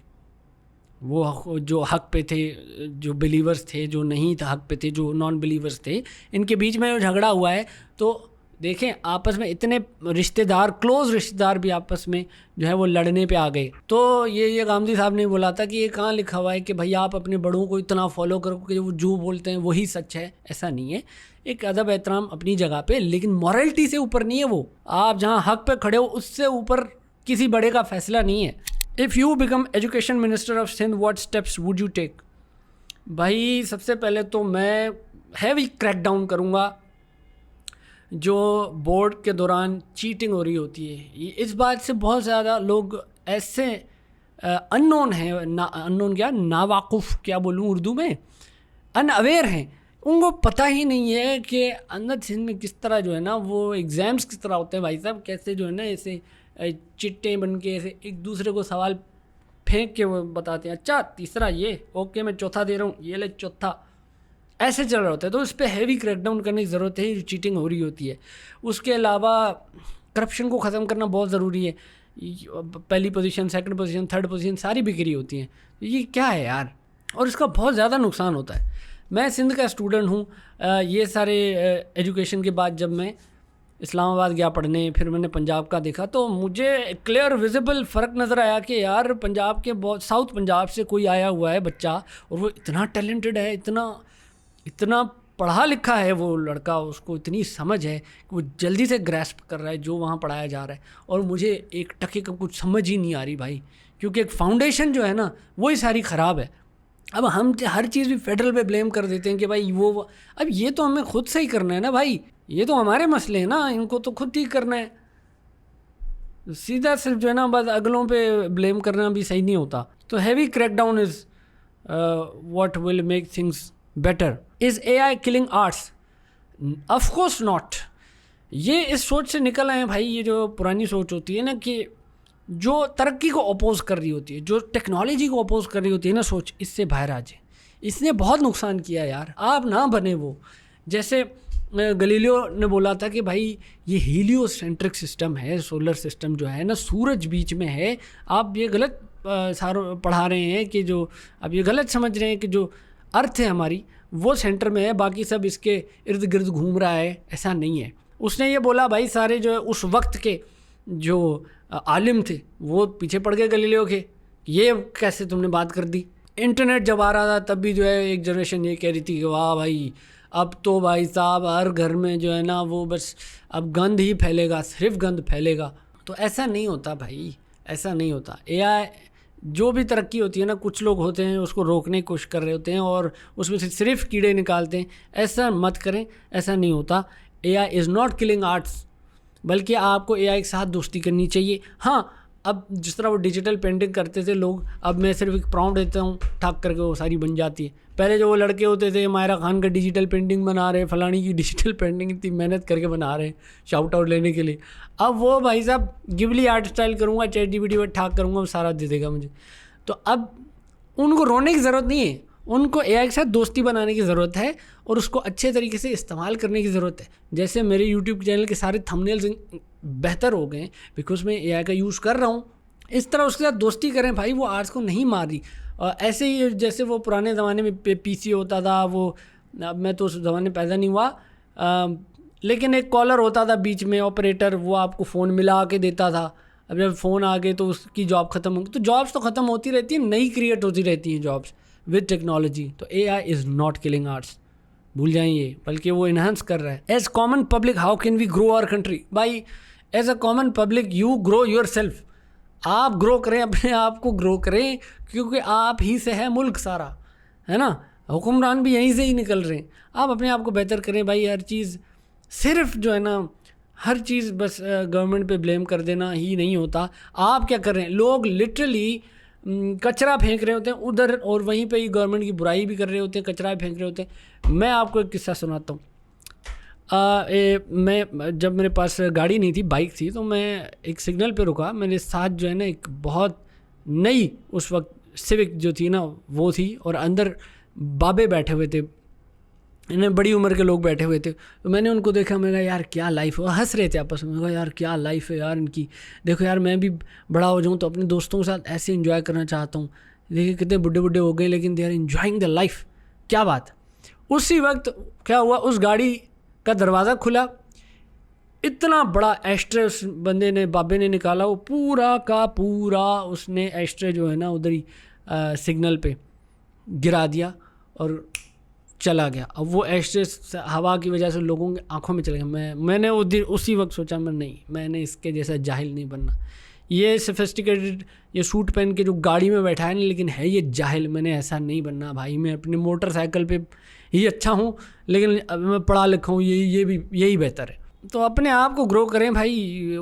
वो जो हक पे थे, जो बिलीवर्स थे, जो नहीं था हक पे थे, जो नॉन बिलीवर्स थे, इनके बीच में झगड़ा हुआ है। तो देखें आपस में इतने रिश्तेदार, क्लोज़ रिश्तेदार भी आपस में जो है वो लड़ने पे आ गए। तो ये गांधी साहब ने बोला था कि ये कहाँ लिखा हुआ है कि भाई आप अपने बड़ों को इतना फॉलो करो कि वो जो बोलते हैं वही सच है, ऐसा नहीं है। एक अदब एहतराम अपनी जगह पे, लेकिन मॉरलिटी से ऊपर नहीं है वो। आप जहाँ हक पे खड़े हो उससे ऊपर किसी बड़े का फैसला नहीं है। If you become education minister of Sindh, what steps would you take? भाई सबसे पहले तो मैं हैवी क्रैकडाउन करूँगा जो बोर्ड के दौरान चीटिंग हो रही होती है। इस बात से बहुत ज़्यादा लोग ऐसे अननोन हैं, अननोन क्या, नावाकुफ़ क्या बोलूँ उर्दू में, अनअवेयर हैं उनको पता ही नहीं है कि अंदर सिंध में किस तरह जो है ना वो एग्ज़ाम्स किस तरह होते हैं भाई साहब, कैसे जो है ना ऐसे चिट्टे बन के ऐसे एक दूसरे को सवाल फेंक के वो बताते हैं, अच्छा तीसरा ये, ओके मैं चौथा दे रहा हूँ, ये ले चौथा, ऐसे चल रहा होता है। तो उस पर हैवी क्रैकडाउन करने की ज़रूरत है, जो चीटिंग हो रही होती है। उसके अलावा करप्शन को ख़त्म करना बहुत ज़रूरी है। पहली position, second position, third position सारी बिक्री होती हैं, ये क्या है यार, और इसका बहुत ज़्यादा नुकसान होता है। मैं सिंध का स्टूडेंट हूँ, ये सारे एजुकेशन के बाद जब मैं इस्लामाबाद गया पढ़ने, फिर मैंने पंजाब का देखा, तो मुझे क्लियर विजिबल फ़र्क नज़र आया कि यार पंजाब के बहुत, साउथ पंजाब से कोई आया हुआ है बच्चा और वो इतना टैलेंटेड है, इतना पढ़ा लिखा है वो लड़का, उसको इतनी समझ है कि वो जल्दी से ग्रैस्प कर रहा है जो वहाँ पढ़ाया जा रहा है, और मुझे एक टके का कुछ समझ ही नहीं आ रही भाई, क्योंकि एक फाउंडेशन जो है ना वही सारी ख़राब है। अब हम हर चीज़ भी फेडरल पे ब्लेम कर देते हैं कि भाई वो अब ये तो हमें खुद से ही करना है ना भाई, ये तो हमारे मसले हैं ना, इनको तो खुद ठीक करना है। सीधा सिर्फ जो है ना बस अगलों पे ब्लेम करना भी सही नहीं होता। तो heavy crackdown is what will make things better. Is AI killing arts? Of course not. ये इस सोच से निकल आए हैं भाई, ये जो पुरानी सोच होती है ना कि जो तरक्की को अपोज कर रही होती है, जो टेक्नोलॉजी को अपोज कर रही होती है ना सोच, इससे बाहर आ जाए। इसने बहुत नुकसान किया यार, आप ना बने वो। जैसे गलीलियो ने बोला था कि भाई ये हीलियोसेंट्रिक सिस्टम है, सोलर सिस्टम जो है ना, सूरज बीच में है, आप ये गलत सारों पढ़ा रहे हैं कि जो आप ये गलत समझ रहे हैं कि जो अर्थ है हमारी वो सेंटर में है, बाकी सब इसके इर्द गिर्द घूम रहा है, ऐसा नहीं है। उसने ये बोला भाई सारे जो उस वक्त के जो आलिम थे वो पीछे पड़ गए गलीलियो के, ये कैसे तुमने बात कर दी। इंटरनेट जब आ रहा था तब भी जो है एक जनरेशन ये कह रही थी कि वाह भाई अब तो भाई साहब हर घर में जो है ना वो बस अब गंद ही फैलेगा, सिर्फ गंद फैलेगा। तो ऐसा नहीं होता भाई, ऐसा नहीं होता। AI जो भी तरक्की होती है ना, कुछ लोग होते हैं उसको रोकने की कोशिश कर रहे होते हैं और उसमें से सिर्फ कीड़े निकालते हैं। ऐसा मत करें, ऐसा नहीं होता। AI is not killing arts, बल्कि आपको AI के साथ दोस्ती करनी चाहिए। हाँ, अब जिस तरह वो डिजिटल पेंटिंग करते थे लोग, अब मैं सिर्फ एक प्रॉम्प्ट देता हूँ, ठाक करके वो सारी बन जाती है। पहले जो वो लड़के होते थे, मायरा खान का डिजिटल पेंटिंग बना रहे, फलानी की डिजिटल पेंटिंग इतनी मेहनत करके बना रहे हैं शाउट आउट लेने के लिए। अब वो भाई साहब गिबली आर्ट स्टाइल करूँगा, ChatGPT पर ठाक करूँगा, वो सारा दे देगा मुझे। तो अब उनको रोने की ज़रूरत नहीं है, उनको AI के साथ दोस्ती बनाने की ज़रूरत है और उसको अच्छे तरीके से इस्तेमाल करने की ज़रूरत है। जैसे मेरे YouTube चैनल के सारे थंबनेल्स बेहतर हो गए बिकॉज मैं AI का यूज़ कर रहा हूँ। इस तरह उसके साथ दोस्ती करें भाई, वो आर्ट्स को नहीं मार रही। ऐसे ही जैसे वो पुराने ज़माने में PC होता था, वो अब मैं तो उस ज़माने पैदा नहीं हुआ, लेकिन एक कॉलर होता था बीच में, ऑपरेटर, वो आपको फ़ोन मिला के देता था। अब जब फ़ोन आ गए तो उसकी जॉब ख़त्म होगी। तो जॉब्स तो ख़त्म होती रहती है, नई क्रिएट होती रहती हैं जॉब्स विद टेक्नोलॉजी। तो AI is not killing arts, भूल जाइए, बल्कि वो इन्हांस कर रहा है। As common public how can we grow our country? भाई as a common public you grow yourself. आप ग्रो करें, अपने आप को ग्रो करें, क्योंकि आप ही से है मुल्क सारा, है ना। हुक्मरान भी यहीं से ही निकल रहे हैं। आप अपने आप को बेहतर करें भाई। हर चीज़ सिर्फ जो है ना, हर चीज़ बस गवर्नमेंट पे ब्लेम कर देना ही नहीं होता। आप क्या कर रहे हैं? लोग लिटरली कचरा फेंक रहे होते हैं उधर, और वहीं पे ही गवर्नमेंट की बुराई भी कर रहे होते हैं, कचरा फेंक रहे होते हैं। मैं आपको एक किस्सा सुनाता हूँ। मैं जब मेरे पास गाड़ी नहीं थी, बाइक थी, तो मैं एक सिग्नल पे रुका। मेरे साथ जो है ना एक बहुत नई उस वक्त सिविक जो थी ना वो थी, और अंदर बाबे बैठे हुए थे, इन्हें बड़ी उम्र के लोग बैठे हुए थे। तो मैंने उनको देखा, मैंने कहा यार क्या लाइफ है। हंस रहे थे आपस में, कहा यार क्या लाइफ है यार इनकी, देखो यार मैं भी बड़ा हो जाऊँ तो अपने दोस्तों के साथ ऐसे एंजॉय करना चाहता हूँ। देखिए कितने बुढ़े बुढ़े हो गए, लेकिन they are enjoying the life, क्या बात। उसी वक्त क्या हुआ, उस गाड़ी का दरवाज़ा खुला, इतना बड़ा एस्ट्रे उस बंदे ने, बाबे ने निकाला, वो पूरा का पूरा उसने एस्ट्रे जो है ना उधर ही सिग्नल पे गिरा दिया और चला गया। अब वो एस्ट्रे हवा की वजह से लोगों की आंखों में चला गया। मैंने उसी वक्त सोचा मैंने इसके जैसा जाहिल नहीं बनना। ये सोफिस्टिकेटेड ये सूट पहन के जो गाड़ी में बैठा है नहीं, लेकिन है ये जाहिल, मैंने ऐसा नहीं बनना भाई। मैं अपनी मोटरसाइकिल पे ही अच्छा हूँ, लेकिन अब मैं पढ़ा लिखा हूँ, यही बेहतर है। तो अपने आप को ग्रो करें भाई,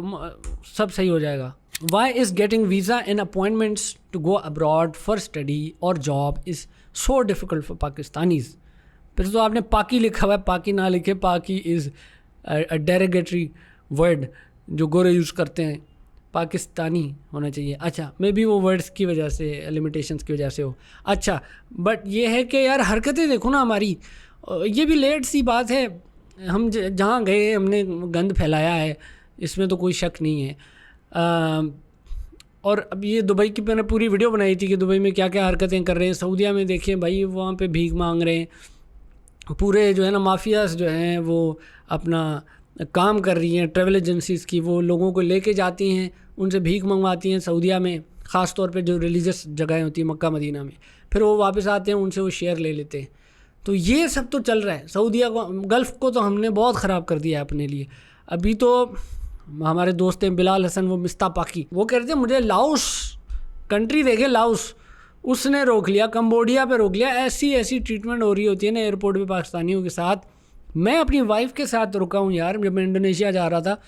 सब सही हो जाएगा। Why is getting visa and appointments to go abroad for study और job is so difficult for Pakistanis? फिर तो आपने पाकी लिखा हुआ है, पाकी ना लिखे, पाकी इज़ अ डेरोगेटरी वर्ड जो गोरे यूज़ करते हैं, पाकिस्तानी होना चाहिए। अच्छा, मे बी वो वर्ड्स की वजह से, लिमिटेशंस की वजह से हो। अच्छा, बट ये है कि यार हरकतें देखो ना हमारी, ये भी लेट सी बात है। हम जहाँ गए हमने गंद फैलाया है, इसमें तो कोई शक नहीं है। और अब ये दुबई की मैंने पूरी वीडियो बनाई थी कि दुबई में क्या क्या हरकतें कर रहे हैं। सऊदीया में देखें भाई, वहाँ पे भीख मांग रहे हैं, पूरे जो है ना माफियाज जो हैं वो अपना काम कर रही हैं, ट्रैवल एजेंसीज़ की, वो लोगों को लेके जाती हैं, उनसे भीख मंगवाती हैं सऊदीया में, ख़ास तौर पे जो रिलीजियस जगहें होती हैं मक्का मदीना में, फिर वो वापस आते हैं, उनसे वो शेयर ले लेते हैं। तो ये सब तो चल रहा है। सऊदीया को, गल्फ़ को तो हमने बहुत ख़राब कर दिया है अपने लिए। अभी तो हमारे दोस्त हैं बिलाल हसन, वो मिस्ता पाकी, वो कह रहे थे मुझे लाओस कंट्री देखे, लाओस, उसने रोक लिया, कंबोडिया पे रोक लिया। ऐसी ऐसी ट्रीटमेंट हो रही होती है ना एयरपोर्ट पे पाकिस्तानियों के साथ। मैं अपनी वाइफ के साथ रुका हूँ यार, जब मैं इंडोनेशिया जा रहा था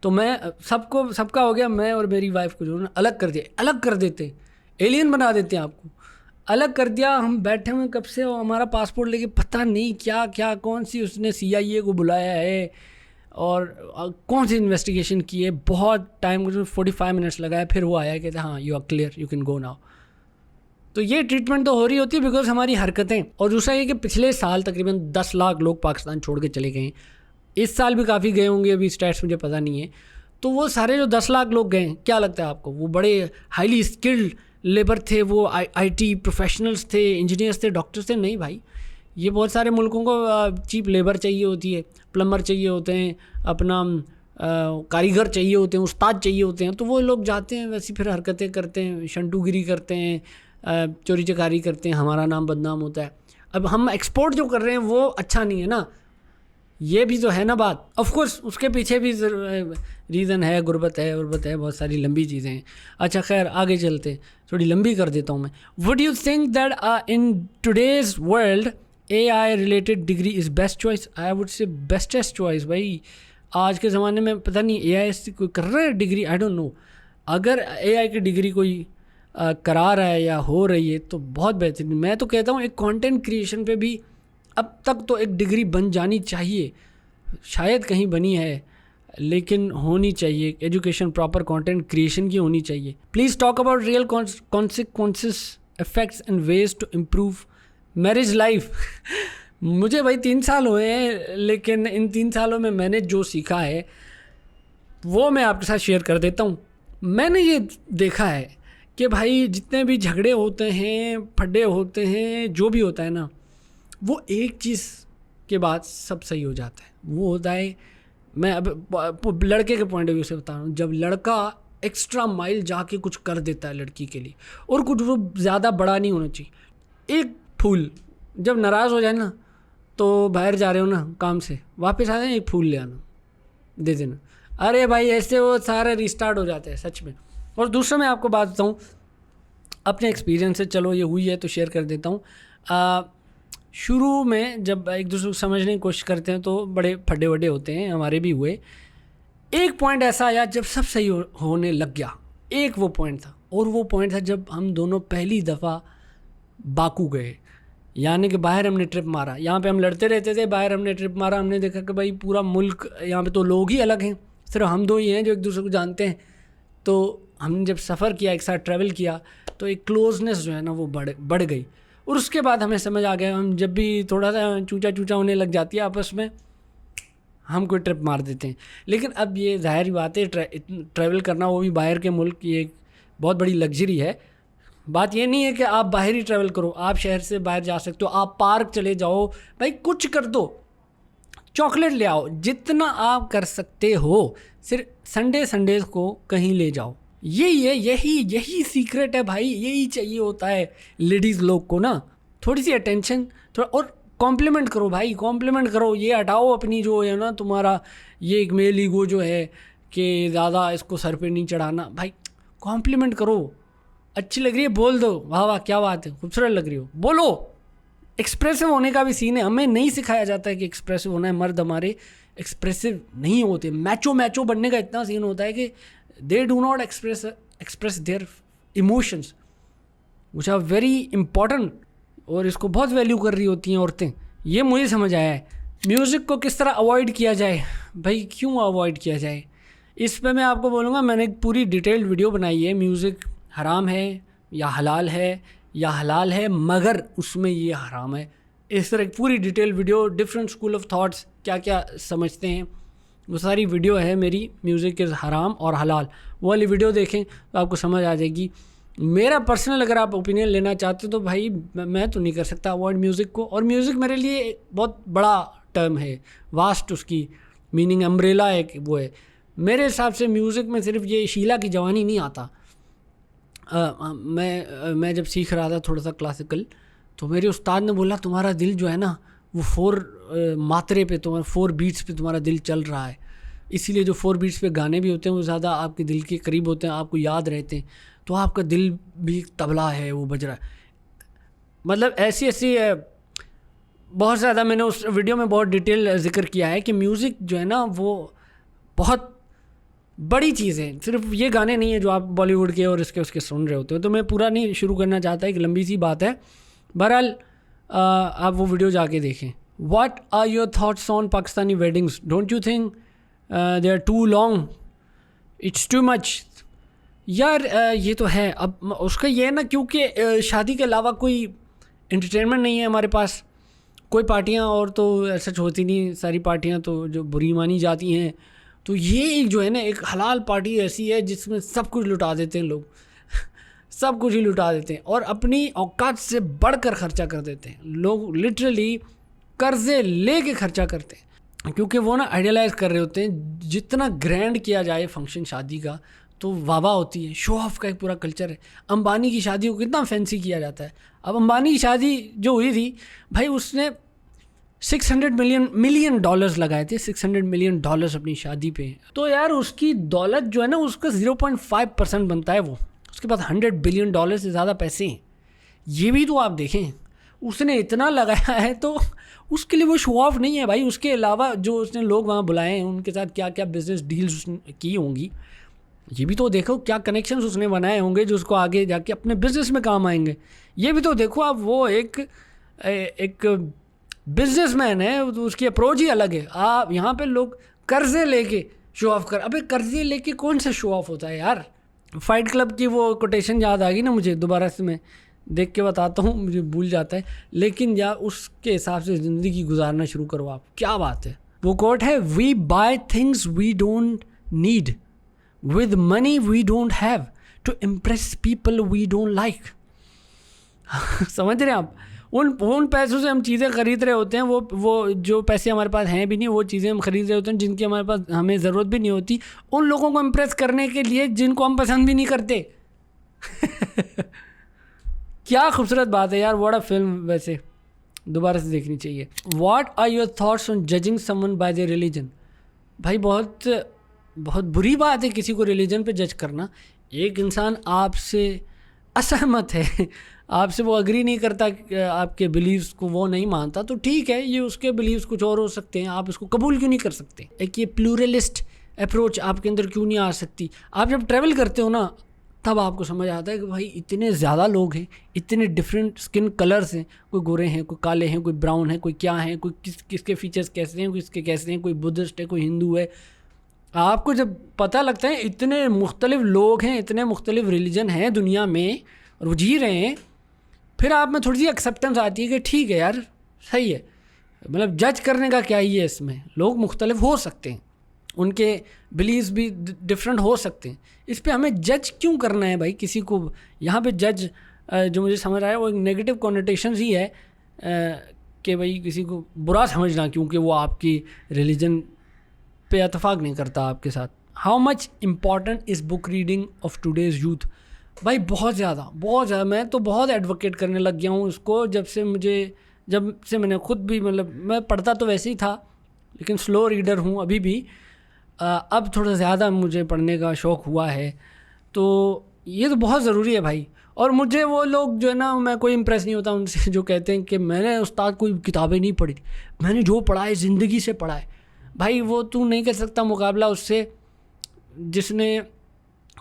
तो मैं सबका हो गया, मैं और मेरी वाइफ को जो है अलग कर दिया, अलग कर देते, एलियन बना देते हैं आपको, अलग कर दिया। हम बैठे हुए कब से, हमारा पासपोर्ट लेके पता नहीं क्या क्या, कौन सी उसने CIA को बुलाया है और कौन सी इन्वेस्टिगेशन की है, बहुत टाइम, 45 मिनट्स लगाया, फिर वो आया कहते हाँ you are clear, you can go now. तो ये ट्रीटमेंट तो हो रही होती है बिकॉज हमारी हरकतें। और दूसरा ये कि पिछले साल तकरीबन 10 लाख लोग पाकिस्तान छोड़ के चले गए, इस साल भी काफ़ी गए होंगे, अभी स्टैट्स मुझे पता नहीं है। तो वो सारे जो 10 लाख लोग गए, क्या लगता है आपको वो बड़े हाईली स्किल्ड लेबर थे, वो IT प्रोफेशनल्स थे, इंजीनियर्स थे, डॉक्टर्स थे? नहीं भाई, ये बहुत सारे मुल्कों को चीप लेबर चाहिए होती है, प्लम्बर चाहिए होते हैं, अपना कारीगर चाहिए होते हैं, उस्ताद चाहिए होते हैं। तो वो लोग जाते हैं, वैसी फिर हरकतें करते हैं, शंटूगिरी करते हैं, चोरी चकारी करते हैं, हमारा नाम बदनाम होता है। अब हम एक्सपोर्ट जो कर रहे हैं वो अच्छा नहीं है ना, ये भी तो है ना बात। ऑफ कोर्स उसके पीछे भी रीज़न है, गुर्बत है, बहुत सारी लंबी चीज़ें हैं। अच्छा खैर आगे चलते, थोड़ी लंबी कर देता हूँ मैं। Would you think that in today's world AI related degree is best choice? I would say bestest choice भाई। आज के ज़माने में पता नहीं AI से कोई कर रहा है डिग्री, आई डोंट नो। अगर AI की डिग्री कोई करा रहा है या हो रही है तो बहुत बेहतरीन। मैं तो कहता हूँ एक कंटेंट क्रिएशन पे भी अब तक तो एक डिग्री बन जानी चाहिए, शायद कहीं बनी है, लेकिन होनी चाहिए। एजुकेशन प्रॉपर कंटेंट क्रिएशन की होनी चाहिए। Please talk about real consequences, effects and ways to improve marriage life. मुझे भाई 3 साल हुए हैं, लेकिन इन 3 सालों में मैंने जो सीखा है वो मैं आपके साथ शेयर कर देता हूँ। मैंने ये देखा है कि भाई जितने भी झगड़े होते हैं, फड्डे होते हैं, जो भी होता है ना, वो एक चीज़ के बाद सब सही हो जाता है। वो होता है, मैं अब लड़के के पॉइंट ऑफ व्यू से बता रहा हूँ, जब लड़का एक्स्ट्रा माइल जाके कुछ कर देता है लड़की के लिए, और कुछ वो ज़्यादा बड़ा नहीं होना चाहिए। एक फूल, जब नाराज़ हो जाए ना, तो बाहर जा रहे हो ना काम से, वापस आ जाए, एक फूल ले आना, दे देना। अरे भाई ऐसे वो सारे रिस्टार्ट हो जाते हैं सच में। और दूसरा मैं आपको बात बताऊँ अपने एक्सपीरियंस से, चलो ये हुई है तो शेयर कर देता हूँ। शुरू में जब एक दूसरे को समझने की कोशिश करते हैं तो बड़े फड्डे वड्डे होते हैं, हमारे भी हुए। एक पॉइंट ऐसा आया जब सब सही होने लग गया, एक वो पॉइंट था, और वो पॉइंट था जब हम दोनों पहली दफ़ा बाकू गए, यानी कि बाहर हमने ट्रिप मारा। यहाँ पे हम लड़ते रहते थे, बाहर हमने ट्रिप मारा, हमने देखा कि भाई पूरा मुल्क, यहाँ पे तो लोग ही अलग हैं, सिर्फ हम दो ही हैं जो एक दूसरे को जानते हैं। तो हमने जब सफ़र किया, एक साथ ट्रैवल किया, तो एक क्लोजनेस जो है ना वो बढ़ गई। और उसके बाद हमें समझ आ गया, हम जब भी थोड़ा सा चूचा होने लग जाती है आपस में, हम कोई ट्रिप मार देते हैं। लेकिन अब ये ज़ाहिर बात है, ट्रैवल करना, वो भी बाहर के मुल्क, ये एक बहुत बड़ी लग्जरी है। बात ये नहीं है कि आप बाहर ही ट्रैवल करो, आप शहर से बाहर जा सकते हो, आप पार्क चले जाओ, भाई कुछ कर दो, चॉकलेट ले आओ, जितना आप कर सकते हो। सिर्फ संडे को कहीं ले जाओ, यही सीक्रेट है भाई। यही चाहिए होता है लेडीज़ लोग को ना, थोड़ी सी अटेंशन, थोड़ा, और कॉम्प्लीमेंट करो भाई, कॉम्प्लीमेंट करो। ये हटाओ अपनी जो है ना तुम्हारा ये एक मेल ईगो जो है कि ज़्यादा इसको सर पे नहीं चढ़ाना। भाई कॉम्प्लीमेंट करो, अच्छी लग रही है बोल दो, वाह वाह क्या बात है, खूबसूरत लग रही हो, बोलो। एक्सप्रेसिव होने का भी सीन है, हमें नहीं सिखाया जाता है कि एक्सप्रेसिव होना है। मर्द हमारे एक्सप्रेसिव नहीं होते, मैचो बनने का इतना सीन होता है कि they do not express their emotions which are very important। और इसको बहुत वैल्यू कर रही होती हैं औरतें। ये मुझे समझ आया है। म्यूज़िक को किस तरह अवॉइड किया जाए, भाई क्यों अवॉइड किया जाए, इस पे मैं आपको बोलूँगा। मैंने एक पूरी डिटेल्ड वीडियो बनाई है, म्यूज़िक हराम है या हलाल है, या हलाल है मगर उसमें ये हराम है। इस तरह एक पूरी detail video, different school of thoughts क्या क्या समझते हैं, वो सारी वीडियो है मेरी, म्यूज़िक इज़ हराम और हलाल। वो वाली वीडियो देखें तो आपको समझ आ जाएगी। मेरा पर्सनल अगर आप ओपिनियन लेना चाहते हो तो भाई मैं तो नहीं कर सकता अवॉइड म्यूज़िक को। और म्यूज़िक मेरे लिए बहुत बड़ा टर्म है, वास्ट उसकी मीनिंग, अम्ब्रेला एक वो है। मेरे हिसाब से म्यूज़िक में सिर्फ ये शीला की जवानी नहीं आता। मैं जब सीख रहा था थोड़ा सा क्लासिकल, तो मेरे उस्ताद ने बोला तुम्हारा दिल जो है ना वो 4 मात्रे पे, तुम्हारा 4 बीट्स पे तुम्हारा दिल चल रहा है। इसीलिए जो 4 बीट्स पे गाने भी होते हैं वो ज़्यादा आपके दिल के करीब होते हैं, आपको याद रहते हैं। तो आपका दिल भी तबला है, वो बज रहा है। मतलब ऐसी ऐसी बहुत ज़्यादा मैंने उस वीडियो में बहुत डिटेल जिक्र किया है कि म्यूज़िक जो है ना वो बहुत बड़ी चीज़ है। सिर्फ ये गाने नहीं है जो आप बॉलीवुड के और इसके उसके सुन रहे होते हो। तो मैं पूरा नहीं शुरू करना चाहता, एक लंबी सी बात है। बहरहाल आप वो वीडियो जाके देखें। What are your thoughts on Pakistani weddings? Don't you think they are too long? It's too much यार। ये तो है। अब उसका ये है ना, क्योंकि शादी के अलावा कोई एंटरटेनमेंट नहीं है हमारे पास, कोई पार्टियां और तो सच होती नहीं, सारी पार्टियां तो जो बुरी मानी जाती हैं। तो ये एक जो है ना एक हलाल पार्टी ऐसी है जिसमें सब कुछ लुटा देते हैं लोग सब कुछ ही लुटा देते हैं और अपनी औकात से बढ़कर खर्चा कर देते हैं। लोग लिटरली कर्जे ले के खर्चा करते हैं, क्योंकि वो ना आइडियलाइज़ कर रहे होते हैं जितना ग्रैंड किया जाए फंक्शन शादी का तो वाह होती है। शो ऑफ का एक पूरा कल्चर है। अंबानी की शादी को कितना फैंसी किया जाता है। अब अंबानी की शादी जो हुई थी भाई, उसने $600 मिलियन लगाए थे, $600 मिलियन अपनी शादी पे। तो यार उसकी दौलत जो है ना उसका 0.5% बनता है वो। उसके पास $100 बिलियन से ज़्यादा पैसे हैं। ये भी तो आप देखें, उसने इतना लगाया है तो उसके लिए वो शो ऑफ नहीं है भाई। उसके अलावा जो उसने लोग वहाँ बुलाए हैं उनके साथ क्या क्या बिजनेस डील्स उसने की होंगी, ये भी तो देखो। क्या कनेक्शंस उसने बनाए होंगे जो उसको आगे जाके अपने बिजनेस में काम आएंगे। ये भी तो देखो आप। वो एक बिजनेसमैन है, तो उसकी अप्रोच ही अलग है। आप यहाँ पे लोग कर्जे लेके शो ऑफ कर। अबे कर्जे लेके कौन सा शो ऑफ होता है यार? फाइट क्लब की वो कोटेशन याद आ गई ना मुझे, दोबारा से मैं देख के बताता हूँ, मुझे भूल जाता है। लेकिन यार उसके हिसाब से ज़िंदगी गुजारना शुरू करो आप। क्या बात है। वो कोट है, we buy things we don't need with money we don't have to impress people we don't like। समझ रहे हैं आप? उन पैसों से हम चीज़ें ख़रीद रहे होते हैं, वो जो पैसे हमारे पास हैं भी नहीं, वो चीज़ें हम ख़रीद रहे होते हैं जिनकी हमारे पास हमें ज़रूरत भी नहीं होती, उन लोगों को इम्प्रेस करने के लिए जिनको हम पसंद भी नहीं करते। क्या खूबसूरत बात है यार। व्हाट अ फिल्म, वैसे दोबारा से देखनी चाहिए। What are your thoughts on judging someone by their religion? भाई बहुत बुरी बात है किसी को रिलीजन पे जज करना। एक इंसान आपसे असहमत है, आपसे वो अग्री नहीं करता, आपके बिलीव्स को वो नहीं मानता, तो ठीक है, ये उसके बिलीव्स कुछ और हो सकते हैं, आप इसको कबूल क्यों नहीं कर सकते? एक ये प्लूरलिस्ट अप्रोच आपके अंदर क्यों नहीं आ सकती? आप जब ट्रैवल करते हो ना तब आपको समझ आता है कि भाई इतने ज़्यादा लोग हैं, इतने डिफरेंट स्किन कलर्स हैं, कोई गोरे हैं, कोई काले हैं, कोई ब्राउन है, कोई क्या है, कोई किसके फीचर्स कैसे हैं, किसके कैसे हैं, कोई बुद्धिस्ट है, कोई हिंदू है। आपको जब पता लगता है इतने मुख्तलिफ लोग हैं, इतने मुख्तलिफ रिलीजन हैं दुनिया में और वो जी रहे हैं, फिर आप में थोड़ी सी एक्सेप्टेंस आती है कि ठीक है यार, सही है। मतलब जज करने का क्या ही है इसमें। लोग मुख्तलिफ हो सकते हैं, उनके बिलीव्स भी डिफरेंट हो सकते हैं। इस पे हमें जज क्यों करना है भाई किसी को? यहाँ पे जज जो मुझे समझ आया वो एक नेगेटिव कॉन्नोटेशंस ही है कि भाई किसी को बुरा समझना क्योंकि वो आपकी रिलीजन पे इतफाक़ नहीं करता आपके साथ। How much important is book reading of today's youth? भाई बहुत ज़्यादा। मैं तो बहुत एडवोकेट करने लग गया हूँ इसको जब से मैंने खुद भी, मतलब मैं पढ़ता तो वैसे ही था लेकिन स्लो रीडर हूँ अभी भी। अब थोड़ा ज़्यादा मुझे पढ़ने का शौक़ हुआ है, तो ये तो बहुत ज़रूरी है भाई। और मुझे वो लोग जो है ना, मैं कोई इम्प्रेस नहीं होता उनसे जो कहते हैं कि मैंने उस्ताद कोई किताबें नहीं पढ़ी, मैंने जो पढ़ा है ज़िंदगी से पढ़ा है। भाई वो तू नहीं कर सकता मुकाबला उससे जिसने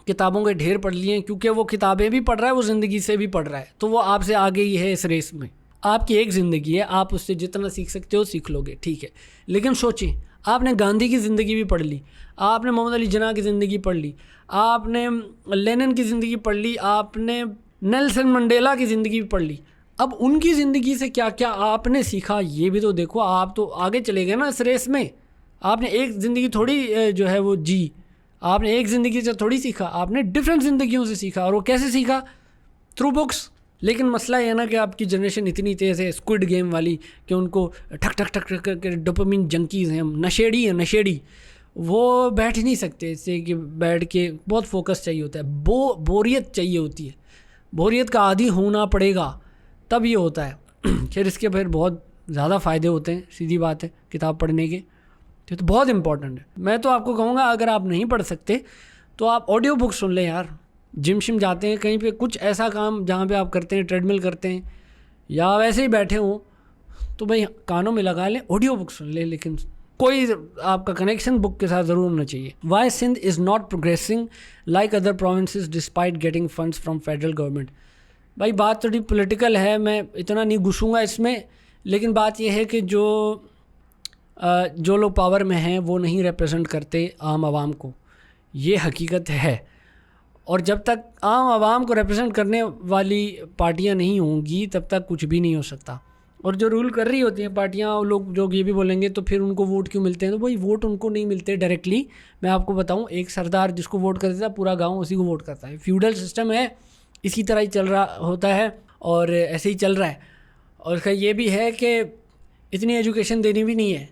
किताबों के ढेर पढ़ लिए हैं, क्योंकि वो किताबें भी पढ़ रहा है, वो ज़िंदगी से भी पढ़ रहा है, तो वो आपसे आगे ही है इस रेस में। आपकी एक ज़िंदगी है, आप उससे जितना सीख सकते हो सीख लोगे, ठीक है। लेकिन सोचिए, आपने गांधी की ज़िंदगी भी पढ़ ली, आपने मोहम्मद अली जिन्ना की ज़िंदगी पढ़ ली, आपने लेनिन की ज़िंदगी पढ़ ली, आपने नेल्सन मंडेला की ज़िंदगी भी पढ़ ली। अब उनकी ज़िंदगी से क्या क्या आपने सीखा ये भी तो देखो। आप तो आगे चले गए ना इस रेस में। आपने एक ज़िंदगी थोड़ी जो है वो जी, आपने एक ज़िंदगी से थोड़ी सीखा, आपने डिफरेंट ज़िंदगियों से सीखा। और वो कैसे सीखा? Through books. लेकिन मसला ये है ना कि आपकी जनरेशन इतनी तेज़ है स्क्विड गेम वाली कि उनको ठक ठक ठक ठक करके डोपामिन जंकीज़ हैं, नशेड़ी हैं, नशेड़ी। वो बैठ ही नहीं सकते इससे कि बैठ के बहुत फोकस चाहिए होता है, बोरियत चाहिए होती है, बोरियत का आदी होना पड़ेगा तब ये होता है। फिर इसके फिर बहुत ज़्यादा फ़ायदे होते हैं, सीधी बात है, किताब पढ़ने के तो बहुत इंपॉर्टेंट है। मैं तो आपको कहूँगा अगर आप नहीं पढ़ सकते तो आप ऑडियो बुक सुन लें यार। जिम शिम जाते हैं कहीं पे, कुछ ऐसा काम जहाँ पे आप करते हैं, ट्रेडमिल करते हैं या वैसे ही बैठे हों, तो भाई कानों में लगा लें, ऑडियो बुक सुन लें, लेकिन कोई आपका कनेक्शन बुक के साथ ज़रूर होना चाहिए। Why Sindh is not progressing like other provinces despite getting funds from federal government. भाई बात थोड़ी पॉलिटिकल है, मैं इतना नहीं घुसूँगा इसमें, लेकिन बात यह है कि जो लोग पावर में हैं वो नहीं रिप्रेजेंट करते आम आवाम को, ये हकीकत है। और जब तक आम आवाम को रिप्रेजेंट करने वाली पार्टियां नहीं होंगी तब तक कुछ भी नहीं हो सकता। और जो रूल कर रही होती हैं पार्टियां, लोग जो ये भी बोलेंगे तो फिर उनको वोट क्यों मिलते हैं? तो भाई वोट उनको नहीं मिलते डायरेक्टली। मैं आपको बताऊं, एक सरदार जिसको वोट कर देता है पूरा गांव उसी को वोट करता है। फ्यूडल सिस्टम है, इसी तरह ही चल रहा होता है और ऐसे ही चल रहा है। और उसका ये भी है कि इतनी एजुकेशन देनी भी नहीं है,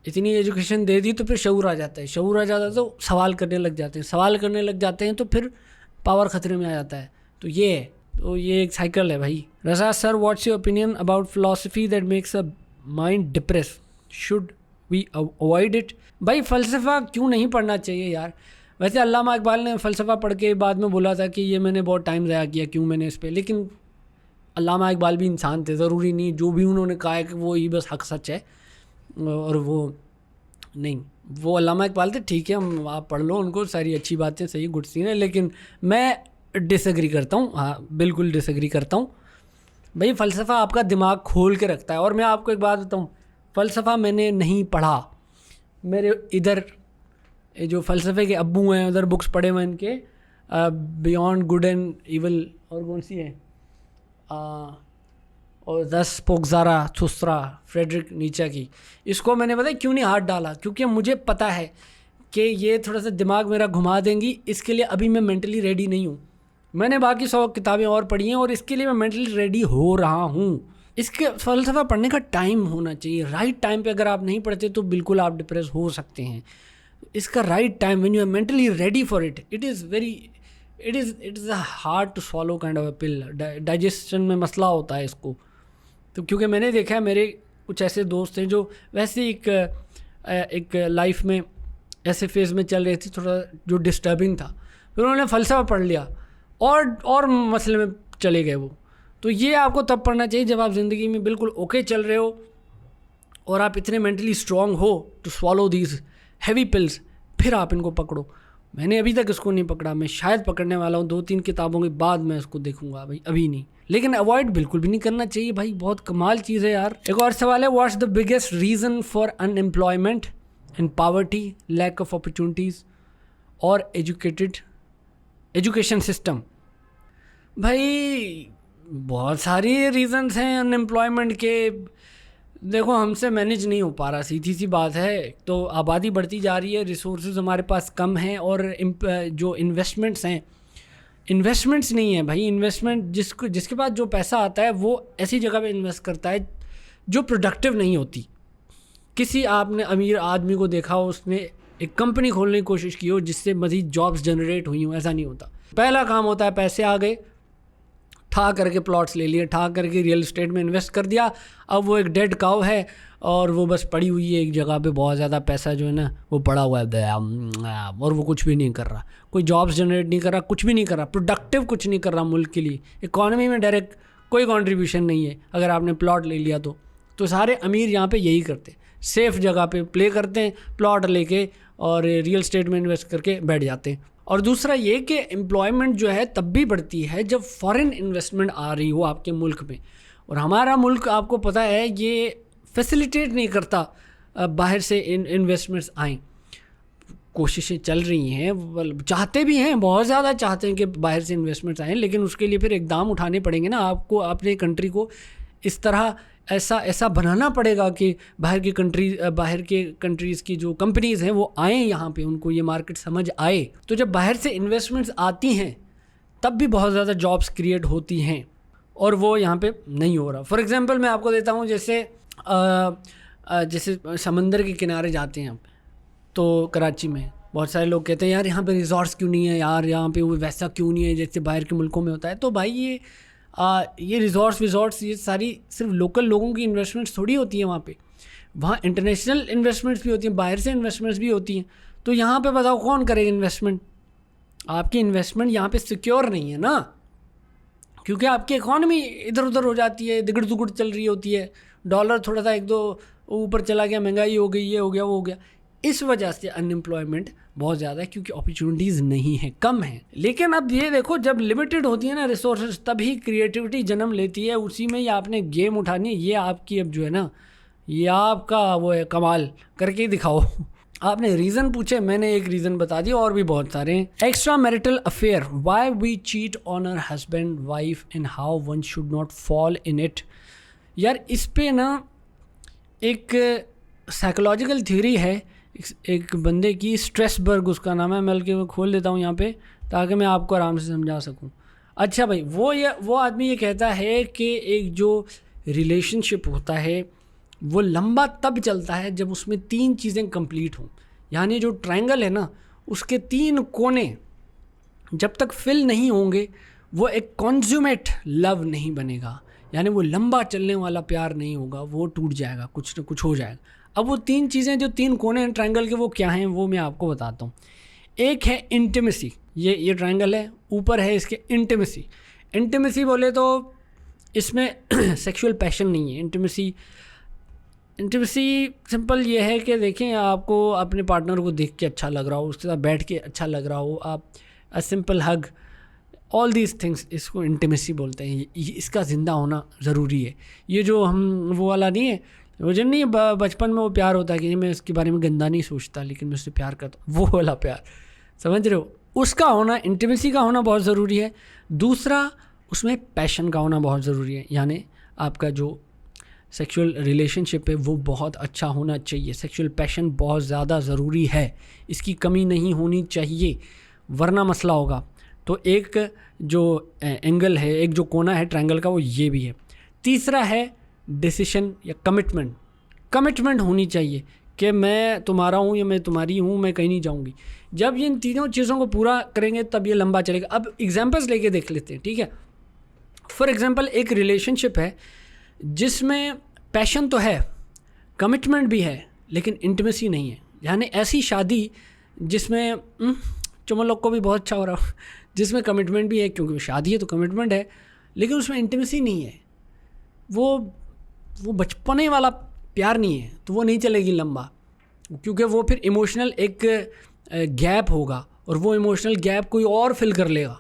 इतनी एजुकेशन दे दी तो फिर शऊर आ जाता है, शऊर आ जाता है तो सवाल करने लग जाते हैं, सवाल करने लग जाते हैं तो फिर पावर ख़तरे में आ जाता है। तो ये एक साइकिल है भाई। Raza sir, what's your opinion about philosophy that makes a mind depress, should we avoid it? भाई फ़लसफ़ा क्यों नहीं पढ़ना चाहिए यार? वैसे अल्लामा इकबाल ने फ़लसफ़ा पढ़ के बाद में बोला था कि ये मैंने बहुत टाइम ज़ाया किया, क्यों मैंने इस पर। लेकिन अल्लामा इकबाल भी इंसान थे, ज़रूरी नहीं जो भी उन्होंने कहा है कि वो ही बस हक सच है। और वो नहीं, वो अल्लामा इकबाल थे, ठीक है, हम आप पढ़ लो उनको, सारी अच्छी बातें सही गुड सीन है, लेकिन मैं डिसएग्री करता हूँ। हाँ बिल्कुल डिसएग्री करता हूँ। भाई फ़लसफ़ा आपका दिमाग खोल के रखता है। और मैं आपको एक बात बताऊँ, फ़लसफ़ा मैंने नहीं पढ़ा, मेरे इधर जो फ़लसफ़े के अब्बू हैं उधर बुक्स पढ़े हुए इनके, बियॉन्ड गुड एंड इवल, और कौन सी है, और 10 पोगज़ारा थुसरा, फ्रेडरिक नीचा की। इसको मैंने पता है क्यों नहीं हाथ डाला, क्योंकि मुझे पता है कि ये थोड़ा सा दिमाग मेरा घुमा देंगी। इसके लिए अभी मैं मेंटली रेडी नहीं हूँ। मैंने बाकी 100 किताबें और पढ़ी हैं और इसके लिए मैं मेंटली रेडी हो रहा हूँ। इसके फ़लसफ़ा पढ़ने का टाइम होना चाहिए, राइट टाइम पे अगर आप नहीं पढ़ते तो बिल्कुल आप डिप्रेस हो सकते हैं। इसका right time, when you are mentally ready for it, it is a hard to swallow kind of a pill. Digestion में मसला होता है इसको। तो क्योंकि मैंने देखा है, मेरे कुछ ऐसे दोस्त हैं जो वैसे एक लाइफ में ऐसे फेज़ में चल रहे थे थोड़ा जो डिस्टर्बिंग था, फिर उन्होंने फ़लसफ़ा पढ़ लिया और मसले में चले गए वो। तो ये आपको तब पढ़ना चाहिए जब आप ज़िंदगी में बिल्कुल ओके चल रहे हो और आप इतने मेंटली स्ट्रॉन्ग हो to swallow these heavy pills, फिर आप इनको पकड़ो। मैंने अभी तक इसको नहीं पकड़ा, मैं शायद पकड़ने वाला हूँ 2-3 किताबों के बाद मैं इसको देखूंगा भाई, अभी नहीं। लेकिन अवॉइड बिल्कुल भी नहीं करना चाहिए भाई, बहुत कमाल चीज़ है यार। एक और सवाल है, what's the biggest reason for unemployment and poverty, lack of opportunities और एजुकेशन सिस्टम? भाई बहुत सारी रीज़न्स हैं अनएम्प्लॉयमेंट के। देखो हमसे मैनेज नहीं हो पा रहा, सीधी सी बात है। तो आबादी बढ़ती जा रही है, रिसोर्सेज हमारे पास कम हैं और जो इन्वेस्टमेंट्स हैं, इन्वेस्टमेंट्स नहीं है भाई। इन्वेस्टमेंट जिसके पास जो पैसा आता है वो ऐसी जगह पे इन्वेस्ट करता है जो प्रोडक्टिव नहीं होती। किसी आपने अमीर आदमी को देखा हो उसने एक कंपनी खोलने की कोशिश की हो जिससे मज़ीद जॉब्स जनरेट हुई हो, ऐसा नहीं होता। पहला काम होता है पैसे आ गए, ठा करके प्लॉट्स ले लिए, ठा करके रियल एस्टेट में इन्वेस्ट कर दिया। अब वो एक डेड काउ है और वो बस पड़ी हुई है एक जगह पे, बहुत ज़्यादा पैसा जो है ना वो पड़ा हुआ है और वो कुछ भी नहीं कर रहा, कोई जॉब्स जनरेट नहीं कर रहा, कुछ भी नहीं कर रहा, प्रोडक्टिव कुछ नहीं कर रहा मुल्क के लिए। इकॉनमी में डायरेक्ट कोई कंट्रीब्यूशन नहीं है। अगर आपने प्लॉट ले लिया तो सारे अमीर यहाँ पे यही करते हैं, सेफ जगह पे प्ले करते हैं, प्लॉट लेके और रियल एस्टेट में इन्वेस्ट करके बैठ जाते हैं। और दूसरा ये कि एम्प्लॉयमेंट जो है तब भी बढ़ती है जब फॉरेन इन्वेस्टमेंट आ रही हो आपके मुल्क में। और हमारा मुल्क आपको पता है ये फैसिलिटेट नहीं करता बाहर से इन्वेस्टमेंट्स आएँ। कोशिशें चल रही हैं, चाहते भी हैं, बहुत ज़्यादा चाहते हैं कि बाहर से इन्वेस्टमेंट्स आएँ, लेकिन उसके लिए फिर इकदाम उठाने पड़ेंगे ना। आपको अपने कंट्री को इस तरह ऐसा बनाना पड़ेगा कि बाहर के कंट्रीज़ की जो कंपनीज़ हैं वो आएँ यहाँ पे, उनको ये मार्केट समझ आए। तो जब बाहर से इन्वेस्टमेंट्स आती हैं तब भी बहुत ज़्यादा जॉब्स क्रिएट होती हैं, और वो यहाँ पे नहीं हो रहा। फॉर एग्ज़ाम्पल मैं आपको देता हूँ, जैसे समंदर के किनारे जाते हैं आप, तो कराची में बहुत सारे लोग कहते हैं यार यहाँ पे रिजॉर्ट्स क्यों नहीं है, यार यहाँ पे वो वैसा क्यों नहीं है जैसे बाहर के मुल्कों में होता है। तो भाई ये रिजॉर्ट्स ये सारी सिर्फ लोकल लोगों की इन्वेस्टमेंट्स थोड़ी होती है वहाँ पे, वहाँ इंटरनेशनल इन्वेस्टमेंट्स भी होती हैं, बाहर से इन्वेस्टमेंट्स भी होती हैं। तो यहाँ पे बताओ कौन करेगा इन्वेस्टमेंट? आपकी इन्वेस्टमेंट यहाँ पे सिक्योर नहीं है ना, क्योंकि आपकी इकॉनमी इधर उधर हो जाती है, दिगड़ दुगड़ चल रही होती है, डॉलर थोड़ा सा एक दो ऊपर चला गया, महंगाई हो गई, ये हो गया वो हो गया। इस वजह से अनएम्प्लॉयमेंट बहुत ज़्यादा है, क्योंकि अपॉर्चुनिटीज़ नहीं है, कम है। लेकिन अब ये देखो, जब लिमिटेड होती है ना रिसोर्सेज, तभी क्रिएटिविटी जन्म लेती है, उसी में ही आपने गेम उठानी है। ये आपकी अब जो है ना, ये आपका वो है, कमाल करके ही दिखाओ। आपने रीज़न पूछे, मैंने एक रीज़न बता दिया, और भी बहुत सारे हैं। Extra marital affair, why we cheat on our husband wife and how one should not fall in it. यार इस पे ना एक साइकोलॉजिकल थ्योरी है एक बंदे की, स्ट्रेसबर्ग उसका नाम है। मैं खोल देता हूँ यहाँ पे ताकि मैं आपको आराम से समझा सकूँ। अच्छा भाई, वो आदमी ये कहता है कि एक जो रिलेशनशिप होता है वो लंबा तब चलता है जब उसमें 3 चीज़ें कंप्लीट हों। यानी जो ट्रायंगल है ना, उसके 3 कोने जब तक फिल नहीं होंगे वो एक कॉन्ज्यूमेट लव नहीं बनेगा, यानी वो लंबा चलने वाला प्यार नहीं होगा, वो टूट जाएगा, कुछ न कुछ हो जाएगा। अब वो 3 चीज़ें, जो 3 कोने हैं ट्रायंगल के, वो क्या हैं वो मैं आपको बताता हूँ। एक है इंटीमेसी, ये ट्रायंगल है, ऊपर है इसके इंटीमेसी। इंटीमेसी बोले तो इसमें सेक्सुअल पैशन नहीं है। इंटीमेसी सिंपल ये है कि देखें, आपको अपने पार्टनर को देख के अच्छा लग रहा हो, उसके साथ बैठ के अच्छा लग रहा हो, आप a simple hug, all these things, इसको इंटीमेसी बोलते हैं। इसका ज़िंदा होना ज़रूरी है। ये जो हम वो वाला नहीं है, वो जो नहीं बचपन में वो प्यार होता है कि मैं इसके बारे में गंदा नहीं सोचता लेकिन मैं उससे प्यार करता हूँ, वो वाला प्यार, समझ रहे हो? उसका होना, इंटीमेसी का होना बहुत ज़रूरी है। दूसरा, उसमें पैशन का होना बहुत ज़रूरी है, यानी आपका जो सेक्सुअल रिलेशनशिप है वो बहुत अच्छा होना चाहिए। सेक्सुअल पैशन बहुत ज़्यादा ज़रूरी है, इसकी कमी नहीं होनी चाहिए, वरना मसला होगा। तो एक जो एंगल है, एक जो कोना है ट्रायंगल का, वो ये भी है। तीसरा है डिसीशन या कमिटमेंट होनी चाहिए कि मैं तुम्हारा हूँ या मैं तुम्हारी हूँ, मैं कहीं नहीं जाऊँगी। जब ये इन तीनों चीज़ों को पूरा करेंगे तब ये लंबा चलेगा। अब एग्जांपल्स लेके देख लेते हैं, ठीक है? फॉर एग्जांपल, एक रिलेशनशिप है जिसमें पैशन तो है, कमिटमेंट भी है, लेकिन इंटीमेसी नहीं है। यानी ऐसी शादी जिसमें चुमन लोग को भी बहुत अच्छा हो रहा हो, जिसमें कमिटमेंट भी है, क्योंकि वो शादी है तो कमिटमेंट है, लेकिन उसमें इंटीमेसी नहीं है, वो बचपने वाला प्यार नहीं है, तो वो नहीं चलेगी लंबा, क्योंकि वो फिर इमोशनल एक गैप होगा, और वो इमोशनल गैप कोई और फिल कर लेगा,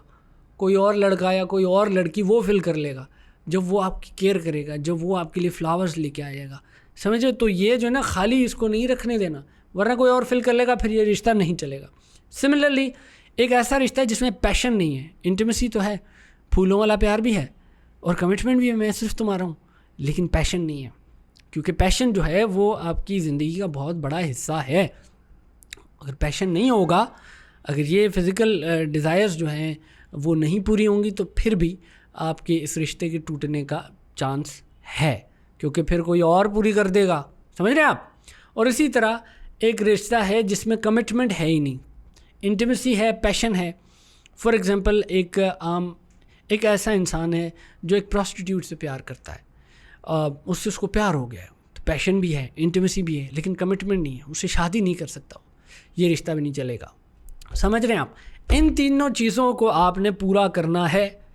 कोई और लड़का या कोई और लड़की वो फिल कर लेगा, जब वो आपकी केयर करेगा, जब वो आपके लिए फ्लावर्स लेके आएगा, समझे? तो ये जो है ना, खाली इसको नहीं रखने देना, वरना कोई और फिल कर लेगा, फिर ये रिश्ता नहीं चलेगा। सिमिलरली, एक ऐसा रिश्ता है जिसमें पैशन नहीं है, इंटीमेसी तो है, फूलों वाला प्यार भी है और कमिटमेंट भी है, मैं सिर्फ तुम्हारा हूँ, लेकिन पैशन नहीं है, क्योंकि पैशन जो है वो आपकी ज़िंदगी का बहुत बड़ा हिस्सा है। अगर पैशन नहीं होगा, अगर ये फिज़िकल डिज़ायर्स जो हैं वो नहीं पूरी होंगी, तो फिर भी आपके इस रिश्ते के टूटने का चांस है, क्योंकि फिर कोई और पूरी कर देगा, समझ रहे हैं आप? और इसी तरह एक रिश्ता है जिसमें कमिटमेंट है ही नहीं, इंटीमेसी है, पैशन है। फॉर एग्ज़ाम्पल, एक ऐसा इंसान है जो एक प्रॉस्टिट्यूट से प्यार करता है, उससे उसको प्यार हो गया है, तो पैशन भी है, इंटीमेसी भी है, लेकिन कमिटमेंट नहीं है, उससे शादी नहीं कर सकता, ये रिश्ता भी नहीं चलेगा। समझ रहे हैं आप? इन तीनों चीज़ों को आपने पूरा करना है,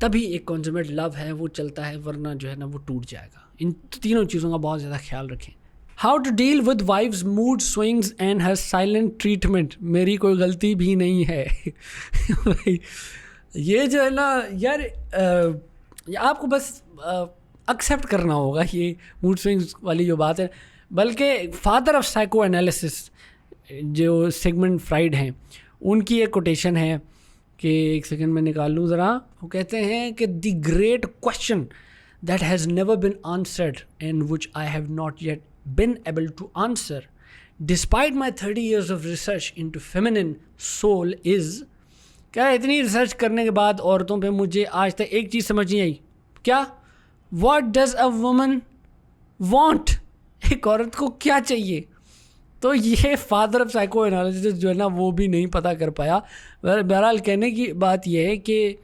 तभी एक कॉन्ज्यूमेट लव है वो चलता है, वरना जो है ना वो टूट जाएगा। इन तीनों चीज़ों का बहुत ज़्यादा ख्याल रखें। How to deal with wife's mood swings and her silent treatment, मेरी कोई गलती भी नहीं है। भाई ये जो है ना यार, आपको बस एक्सेप्ट करना होगा ये मूड स्विंग्स वाली जो बात है। बल्कि फादर ऑफ साइको एनालिसिस जो सिगमंड फ्राइड हैं, उनकी एक कोटेशन है कि एक सेकंड में निकाल लूँ ज़रा। वो कहते हैं कि the great question that has never been answered and which I have not yet been able to answer despite my 30 years of research into feminine soul is, क्या इतनी रिसर्च करने के बाद औरतों पे मुझे आज तक एक चीज़ समझ नहीं आई, क्या? What does a woman want? एक औरत को क्या चाहिए? तो ये फादर ऑफ साइको एनालिसिस जो है ना वो भी नहीं पता कर पाया। बहरहाल कहने की बात यह है कि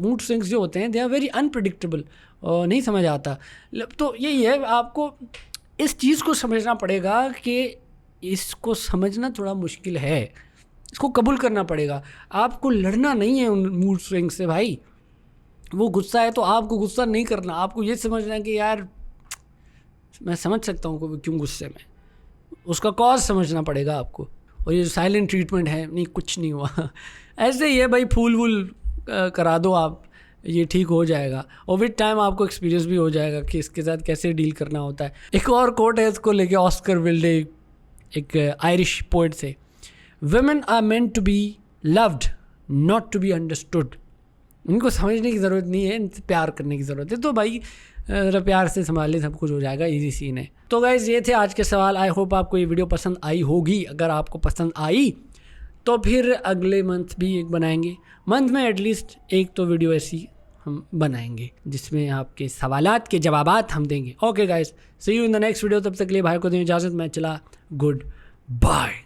मूड स्विंग्स जो होते हैं दे आर वेरी अनप्रिडिक्टेबल, नहीं समझ आता। तो यही है, आपको इस चीज़ को समझना पड़ेगा कि इसको समझना थोड़ा मुश्किल है, इसको कबूल करना पड़ेगा। आपको लड़ना नहीं है उन मूड स्विंग से भाई। वो गुस्सा है तो आपको गुस्सा नहीं करना, आपको ये समझना है कि यार मैं समझ सकता हूँ कि क्यों गुस्से में, उसका कॉज समझना पड़ेगा आपको। और ये साइलेंट ट्रीटमेंट है, नहीं कुछ नहीं हुआ ऐसे ही है भाई, फूल वूल करा दो आप, ये ठीक हो जाएगा। और विद टाइम आपको एक्सपीरियंस भी हो जाएगा कि इसके साथ कैसे डील करना होता है। एक और कोट है इसको लेके ऑस्कर विल्डे, एक आयरिश पोइट से, women are meant to be loved not to be understood. इनको समझने की ज़रूरत नहीं है, इनसे प्यार करने की ज़रूरत है। तो भाई ज़रा प्यार से संभाले, सब कुछ हो जाएगा, इजी सीन है। तो गाइज़ ये थे आज के सवाल। आई होप आपको ये वीडियो पसंद आई होगी। अगर आपको पसंद आई तो फिर अगले मंथ भी एक बनाएंगे, मंथ में एटलीस्ट एक तो वीडियो ऐसी हम बनाएंगे जिसमें आपके सवालात के जवाबात हम देंगे। Okay guys, see you in the next video. तब तक के लिए भाई को दें इजाज़त, मैं चला, गुड बाय।